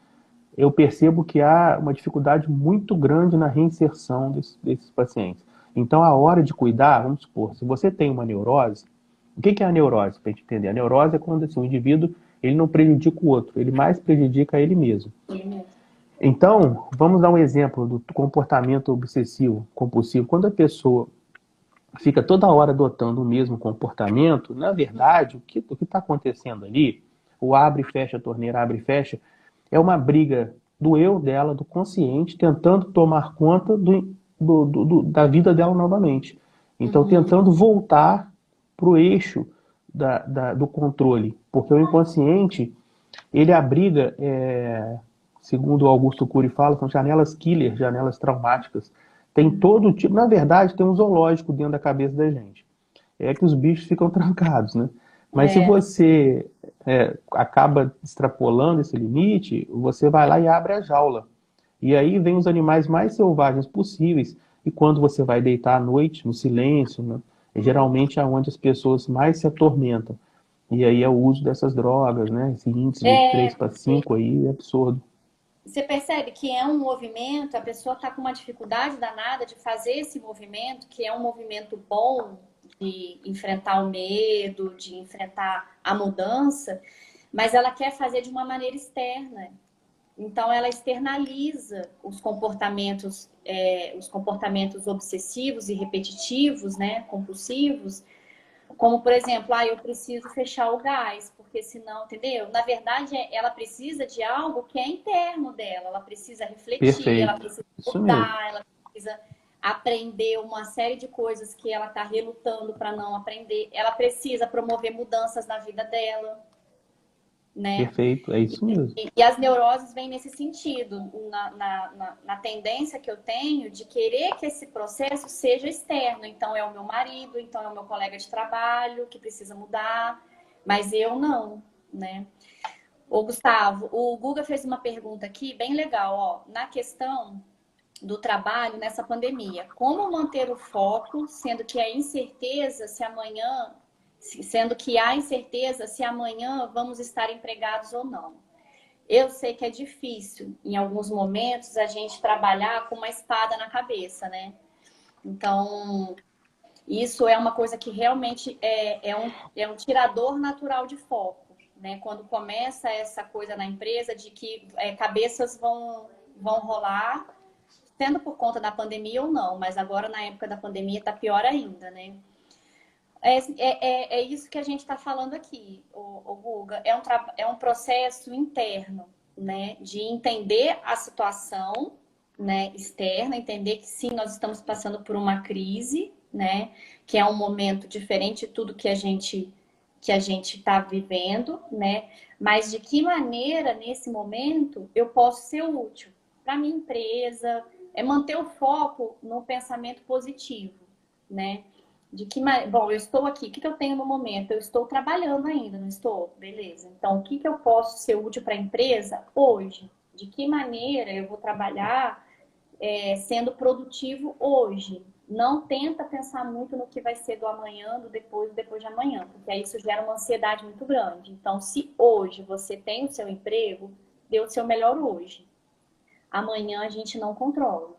eu percebo que há uma dificuldade muito grande na reinserção desses pacientes. Então, a hora de cuidar, vamos supor, se você tem uma neurose, o que é a neurose, para a gente entender? A neurose é quando assim, o indivíduo ele não prejudica o outro, ele mais prejudica ele mesmo. Ele mesmo. Então, vamos dar um exemplo do comportamento obsessivo compulsivo. Quando a pessoa fica toda hora adotando o mesmo comportamento, na verdade, o que está acontecendo ali, o abre e fecha a torneira, abre e fecha, é uma briga do eu dela, do consciente, tentando tomar conta da vida dela novamente. Então, Uhum. tentando voltar para o eixo do controle. Porque o inconsciente, ele abriga, segundo o Augusto Cury fala, são janelas killer, janelas traumáticas. Tem todo tipo, na verdade, tem um zoológico dentro da cabeça da gente. É que os bichos ficam trancados, né? Mas se É. você acaba extrapolando esse limite, você vai lá e abre a jaula. E aí vem os animais mais selvagens possíveis. E quando você vai deitar à noite, no silêncio, né, é geralmente aonde as pessoas mais se atormentam. E aí é o uso dessas drogas, né? Esse índice de 3 É, para 5 aí é absurdo. você percebe que é um movimento, a pessoa está com uma dificuldade danada de fazer esse movimento, que é um movimento bom de enfrentar o medo, de enfrentar a mudança, mas ela quer fazer de uma maneira externa. Então, ela externaliza os comportamentos obsessivos e repetitivos, né, compulsivos, como, por exemplo, eu preciso fechar o gás, porque senão, entendeu? Na verdade, ela precisa de algo que é interno dela. Ela precisa refletir, ela Perfeito. precisa Isso mesmo. mudar, ela precisa aprender uma série de coisas que ela está relutando para não aprender. Ela precisa promover mudanças na vida dela, né? Perfeito. É isso mesmo. E as neuroses vêm nesse sentido, na tendência que eu tenho de querer que esse processo seja externo. Então, é o meu marido, então é o meu colega de trabalho que precisa mudar, mas eu não, né? Ô, Gustavo, o Guga fez uma pergunta aqui bem legal, ó, na questão do trabalho nessa pandemia. Como manter o foco, sendo que a incerteza se amanhã, sendo que há incerteza se amanhã vamos estar empregados ou não? Eu sei que é difícil, em alguns momentos, a gente trabalhar com uma espada na cabeça, né? Então, isso é uma coisa que realmente é um tirador natural de foco, né? Quando começa essa coisa na empresa de que cabeças vão rolar, sendo por conta da pandemia ou não, mas agora na época da pandemia está pior ainda, né? É isso que a gente está falando aqui, o Guga. É um processo interno, né? De entender a situação, né, externa, entender que sim, nós estamos passando por uma crise, né? Que é um momento diferente de tudo que a gente está vivendo, né? Mas de que maneira, nesse momento, eu posso ser útil para minha empresa, manter o foco no pensamento positivo, né? Bom, eu estou aqui, o que eu tenho no momento? Eu estou trabalhando ainda, não estou? Beleza. Então, o que eu posso ser útil para a empresa hoje? De que maneira eu vou trabalhar sendo produtivo hoje? Não tenta pensar muito no que vai ser do amanhã, do depois de amanhã, porque aí isso gera uma ansiedade muito grande. Então, se hoje você tem o seu emprego, dê o seu melhor hoje. Amanhã a gente não controla,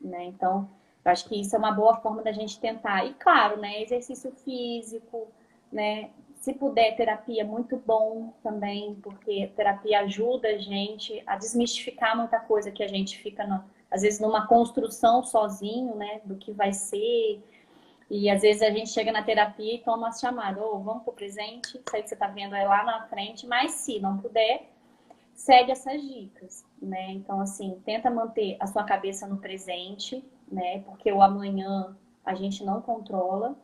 né? Então, eu acho que isso é uma boa forma da gente tentar. E claro, né, exercício físico, né? Se puder, terapia é muito bom também, porque terapia ajuda a gente a desmistificar muita coisa que a gente fica, às vezes, numa construção sozinho, né, do que vai ser. E às vezes a gente chega na terapia e toma a chamada, vamos pro presente, isso aí que você tá vendo é lá na frente, mas se não puder, segue essas dicas, né? Então, assim, tenta manter a sua cabeça no presente, né? Porque o amanhã a gente não controla.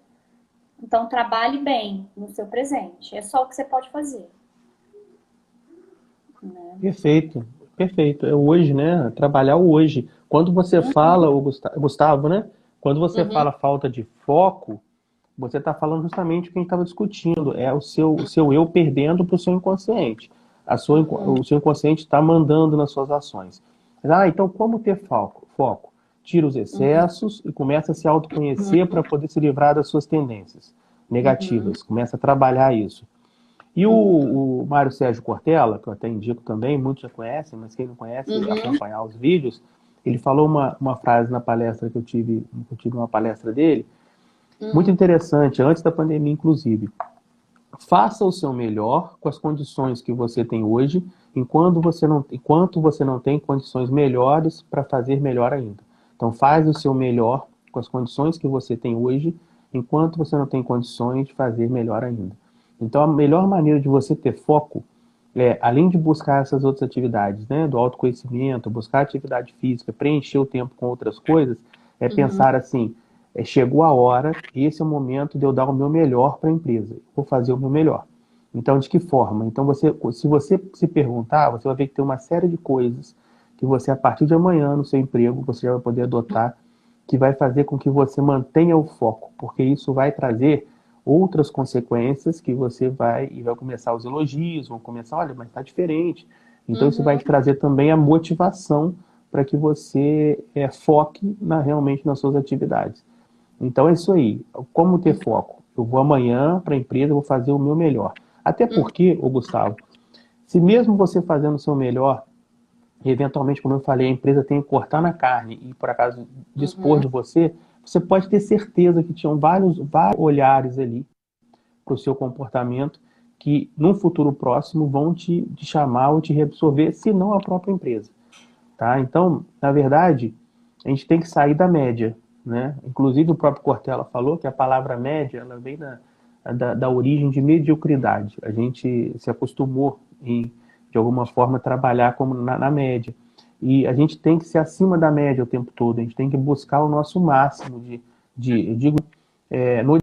Então, trabalhe bem no seu presente. É só o que você pode fazer, né? Perfeito. Perfeito. É hoje, né? Trabalhar o hoje. Quando você fala, o Gustavo, né? Quando você Uhum, fala falta de foco, você está falando justamente o que a gente estava discutindo. É o seu eu perdendo para o seu inconsciente. uhum, O seu inconsciente está mandando nas suas ações. Então como ter foco? Foco. Tira os uhum, excessos e começa a se autoconhecer para poder se livrar das suas tendências uhum, negativas. Começa a trabalhar isso. E uhum, o Mário Sérgio Cortella, que eu até indico também, muitos já conhecem, mas quem não conhece, uhum, acompanhar os vídeos, ele falou uma frase na palestra que eu tive uma palestra dele, muito uhum, interessante, antes da pandemia, inclusive. Faça o seu melhor com as condições que você tem hoje, enquanto você não tem condições melhores para fazer melhor ainda. Então, faz o seu melhor com as condições que você tem hoje, enquanto você não tem condições de fazer melhor ainda. Então, a melhor maneira de você ter foco além de buscar essas outras atividades, né, do autoconhecimento, buscar atividade física, preencher o tempo com outras coisas, é uhum, pensar assim, chegou a hora, esse é o momento de eu dar o meu melhor para a empresa, vou fazer o meu melhor. Então, de que forma? Então, se você se perguntar, você vai ver que tem uma série de coisas que você, a partir de amanhã, no seu emprego, você já vai poder adotar, que vai fazer com que você mantenha o foco, porque isso vai trazer outras consequências que você vai começar os elogios, vão começar, olha, mas está diferente. Então isso vai Uhum. te trazer também a motivação para que você foque realmente nas suas atividades. Então é isso aí. Como ter foco? Eu vou amanhã para a empresa, vou fazer o meu melhor. Até Uhum. porque, ô Gustavo, se mesmo você fazendo o seu melhor, eventualmente, como eu falei, a empresa tem que cortar na carne e por acaso dispor Uhum. de você, você pode ter certeza que tinham vários olhares ali para o seu comportamento que, num futuro próximo, vão te chamar ou te reabsorver, se não a própria empresa. Tá? Então, na verdade, a gente tem que sair da média. Né? Inclusive, o próprio Cortella falou que a palavra média ela vem da origem de mediocridade. A gente se acostumou, de alguma forma, trabalhar como na média. E a gente tem que ser acima da média o tempo todo. A gente tem que buscar o nosso máximo eu digo, no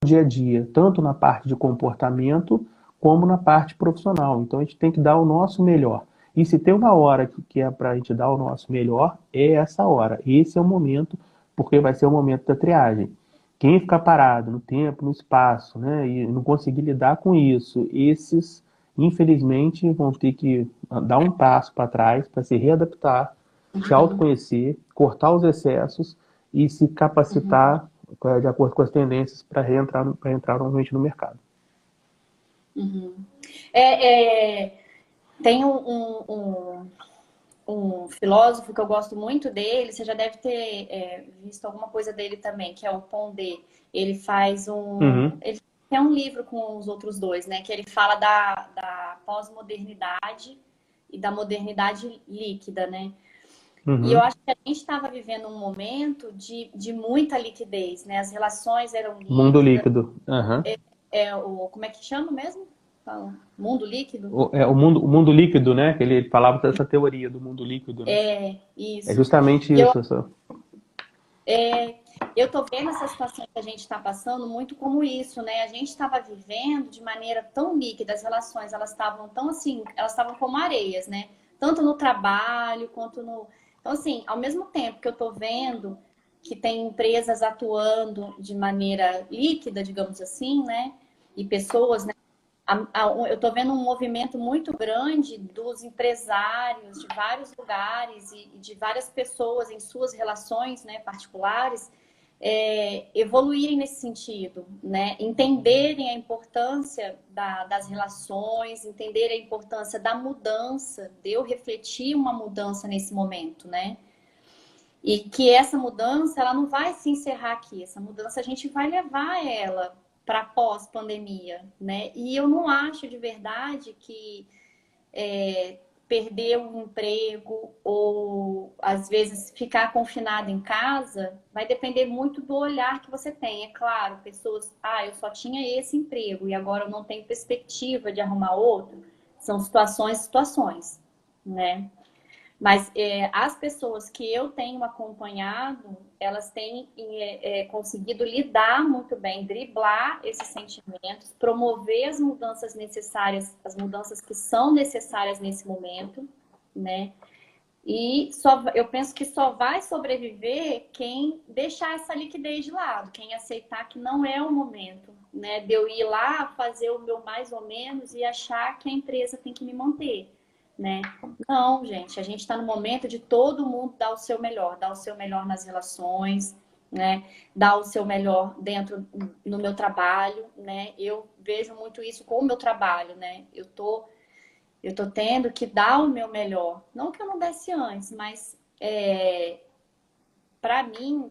dia a dia, tanto na parte de comportamento como na parte profissional. Então a gente tem que dar o nosso melhor. E se tem uma hora que é para a gente dar o nosso melhor, é essa hora. Esse é o momento, porque vai ser o momento da triagem. Quem ficar parado no tempo, no espaço, né, e não conseguir lidar com isso, esses, infelizmente, vão ter que dar um passo para trás para se readaptar, se Uhum. autoconhecer, cortar os excessos e se Uhum. capacitar de acordo com as tendências para entrar novamente no mercado. Uhum. É, tem um filósofo que eu gosto muito dele, você já deve ter visto alguma coisa dele também, que é o Pondé. Ele faz Uhum, ele tem um livro com os outros dois, né? Que ele fala da pós-modernidade e da modernidade líquida, né? E eu uhum. acho que a gente estava vivendo um momento de muita liquidez, né? As relações eram Mundo líquidas. líquido. Uhum. Como é que chama mesmo? Fala, mundo líquido? O mundo líquido, né? Ele falava dessa teoria do mundo líquido, né? É Isso. justamente E eu, isso. eu tô vendo essa situação que a gente está passando muito como isso, né? A gente estava vivendo de maneira tão líquida, as relações, elas estavam tão assim, elas estavam como areias, né? Tanto no trabalho quanto no. Então, assim, ao mesmo tempo que eu tô vendo que tem empresas atuando de maneira líquida, digamos assim, né? E pessoas, né? Eu estou vendo um movimento muito grande dos empresários de vários lugares e de várias pessoas em suas relações, né, particulares, evoluírem nesse sentido, né? Entenderem a importância das relações, entenderem a importância da mudança, de eu refletir uma mudança nesse momento, né? E que essa mudança, ela não vai se encerrar aqui. Essa mudança a gente vai levar ela para pós-pandemia, né? E eu não acho de verdade que perder um emprego ou às vezes ficar confinado em casa vai depender muito do olhar que você tem. É claro, pessoas, eu só tinha esse emprego e agora eu não tenho perspectiva de arrumar outro. São situações, né? Mas as pessoas que eu tenho acompanhado, elas têm conseguido lidar muito bem, driblar esses sentimentos, promover as mudanças necessárias, as mudanças que são necessárias nesse momento, né? E eu penso que só vai sobreviver quem deixar essa liquidez de lado, quem aceitar que não é o momento, né? De eu ir lá fazer o meu mais ou menos e achar que a empresa tem que me manter, né? Não, gente, a gente está no momento de todo mundo dar o seu melhor nas relações, né? Dar o seu melhor dentro no meu trabalho, né? Eu vejo muito isso com o meu trabalho, né? Eu tô tendo que dar o meu melhor. Não que eu não desse antes, mas para mim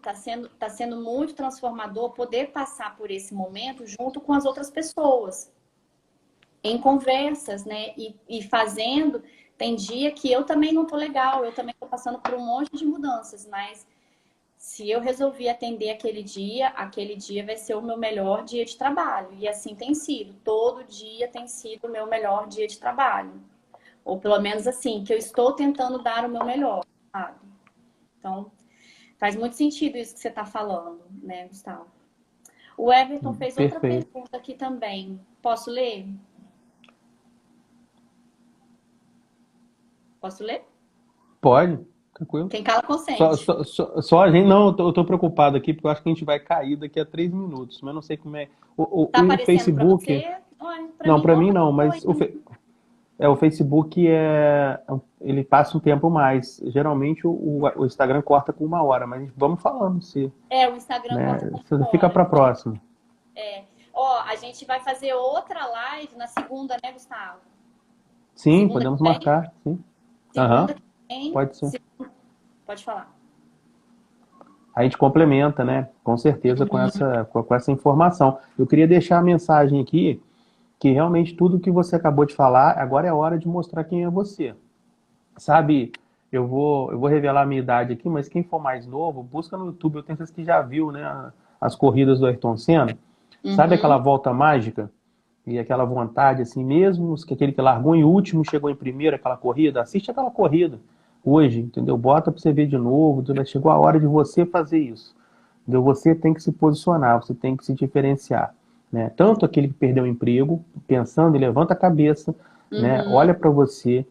tá sendo muito transformador poder passar por esse momento junto com as outras pessoas, em conversas, né? E fazendo. Tem dia que eu também não tô legal, eu também tô passando por um monte de mudanças, mas se eu resolvi atender aquele dia vai ser o meu melhor dia de trabalho. E assim tem sido. Todo dia tem sido o meu melhor dia de trabalho. Ou pelo menos assim, que eu estou tentando dar o meu melhor, sabe? Então, faz muito sentido isso que você está falando, né, Gustavo? O Everton fez outra Perfeito. pergunta aqui também. Posso ler? Posso ler? Pode, Tranquilo. Quem cala Só, consente. só a gente. Não, eu tô preocupado aqui, porque eu acho que a gente vai cair daqui a 3 minutos. Mas eu não sei como é. Tá O aparecendo para Facebook. você? Olha, para Não, mim para não mim não, apareceu mas ainda. o Facebook ele passa um tempo mais. Geralmente o Instagram corta com 1 hora, mas vamos falando, se, É, o Instagram né? corta com Você uma fica hora. para próxima. Ó, a gente vai fazer outra live na segunda, né, Gustavo? Sim, Segunda que podemos vem? marcar, sim. Segunda Aham, que vem? pode ser. Pode falar. A gente complementa, né? Com certeza com Uhum. essa informação. Eu queria deixar a mensagem aqui que realmente tudo que você acabou de falar, agora é a hora de mostrar quem é você. Sabe, eu vou revelar a minha idade aqui, mas quem for mais novo, busca no YouTube, eu tenho certeza que já viu, né, as corridas do Ayrton Senna. Sabe aquela Uhum. volta mágica e aquela vontade, assim, mesmo que aquele que largou em último chegou em primeiro, aquela corrida, assiste aquela corrida hoje, entendeu? Bota para você ver de novo, entendeu? Chegou a hora de você fazer isso. Entendeu? Você tem que se posicionar, você tem que se diferenciar, né? Tanto aquele que perdeu o emprego, pensando e levanta a cabeça, né? Uhum. Olha para você,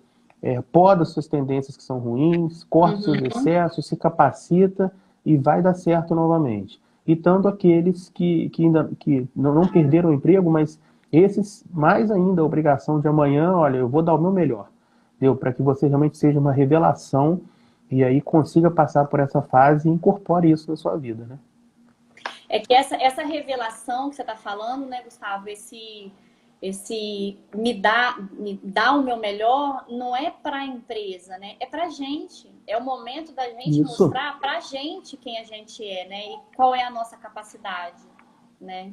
poda suas tendências que são ruins, corta seus Uhum. excessos, se capacita e vai dar certo novamente. E tanto aqueles que ainda que não perderam o emprego, mas esses mais ainda a obrigação de amanhã, olha, eu vou dar o meu melhor, deu para que você realmente seja uma revelação e aí consiga passar por essa fase e incorpore isso na sua vida, né? É que essa revelação que você está falando, né, Gustavo, esse me dá o meu melhor, não é para a empresa, né? É para a gente. É o momento da gente Isso. mostrar para a gente quem a gente é, né? E qual é a nossa capacidade, né?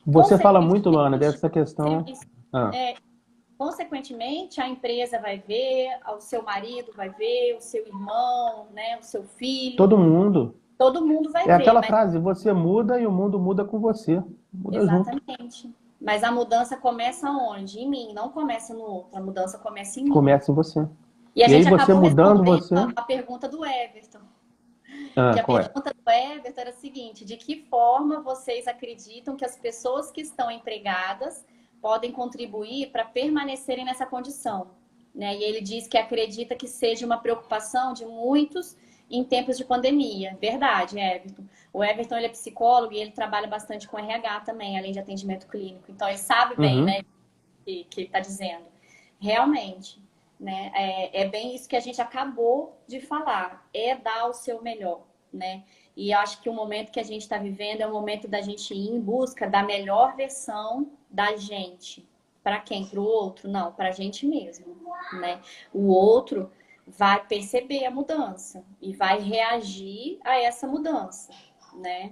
Você fala muito, Luana, Consequentemente, dessa questão. Ah, é, consequentemente, a empresa vai ver, o seu marido vai ver, o seu irmão, né, o seu filho, todo mundo. todo mundo vai É ver, aquela mas frase: você muda e o mundo muda com você. Muda junto. exatamente. Mas a mudança começa onde? Em mim, não começa no outro. A mudança começa em mim. Começa em você. E a E aí gente você acabou mudando respondendo você. a pergunta do Everton. Que Ah, a qual é? pergunta do Everton era a seguinte: de que forma vocês acreditam que as pessoas que estão empregadas podem contribuir para permanecerem nessa condição? Né? E ele diz que acredita que seja uma preocupação de muitos em tempos de pandemia. Verdade, Everton. O Everton ele é psicólogo e ele trabalha bastante com RH também, além de atendimento clínico. Então ele sabe bem, Uhum. né, que ele está dizendo. Realmente, né? É bem isso que a gente acabou de falar. É dar o seu melhor, né? E eu acho que o momento que a gente está vivendo é o momento da gente ir em busca da melhor versão da gente. Para quem? Para o outro? Não, para a gente mesmo, né? O outro vai perceber a mudança e vai reagir a essa mudança, né?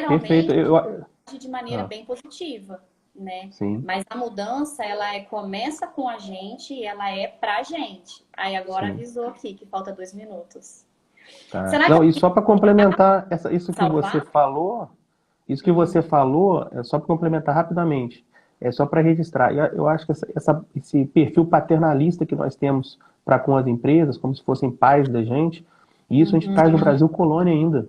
Perfeito. Geralmente de maneira Ah, bem positiva, né? sim, Mas a mudança, começa com a gente e ela é pra gente. Aí agora sim. avisou aqui que falta 2 minutos. Tá. Será que Não, eu e só para complementar isso que você salvar? falou, é só para complementar rapidamente, é só para registrar. E eu acho que esse perfil paternalista que nós temos para com as empresas, como se fossem pais da gente, e isso a gente traz do Uhum, Brasil colônia ainda,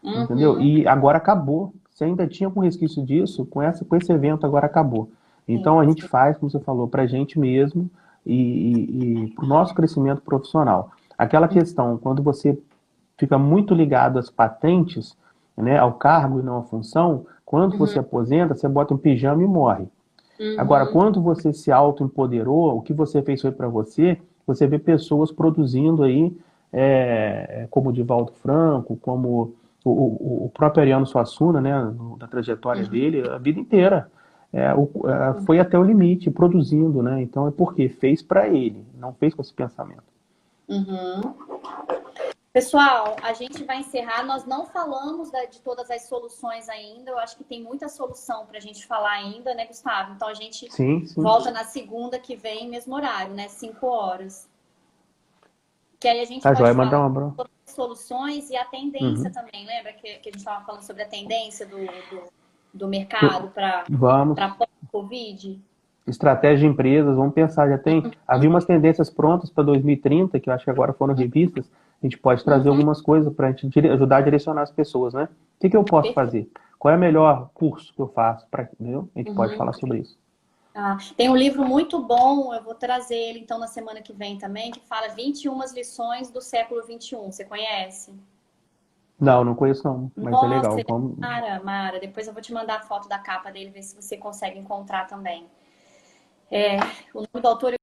entendeu? uhum, E agora acabou. Você ainda tinha algum resquício disso, com esse evento agora acabou. sim, Então a gente sim. faz, como você falou, para a gente mesmo e para o nosso crescimento profissional. Aquela questão, quando você fica muito ligado às patentes, né, ao cargo e não à função, quando Uhum, você aposenta, você bota um pijama e morre. Agora, uhum, quando você se autoempoderou, o que você fez foi para você, você vê pessoas produzindo aí, como o Divaldo Franco, como o próprio Ariano Suassuna, né, da trajetória dele, a vida inteira. Foi até o limite, produzindo, né? Então é porque fez para ele, não fez com esse pensamento. uhum. Pessoal, a gente vai encerrar. Nós não falamos de todas as soluções ainda. Eu acho que tem muita solução para a gente falar ainda, né, Gustavo? Então a gente Sim, sim. volta na segunda que vem, mesmo horário, né? 5 horas. Que aí a gente Tá pode joia, mandar falar um abraço. sobre as soluções e a tendência Uhum. também. Lembra que a gente estava falando sobre a tendência do mercado Vamos. para pós-Covid? Estratégia de empresas, vamos pensar, havia umas tendências prontas para 2030, que eu acho que agora foram revistas, a gente pode trazer Uhum, algumas coisas para a gente ajudar a direcionar as pessoas, né? O que eu posso perfeito. fazer? Qual é o melhor curso que eu faço? Entendeu? A gente pode Uhum. falar sobre isso. Ah, tem um livro muito bom, eu vou trazer ele então na semana que vem também, que fala 21 lições do século XXI. Você conhece? Não, não conheço não, mas é Nossa, legal. ele é Mara. Depois eu vou te mandar a foto da capa dele, ver se você consegue encontrar também. O nome do autor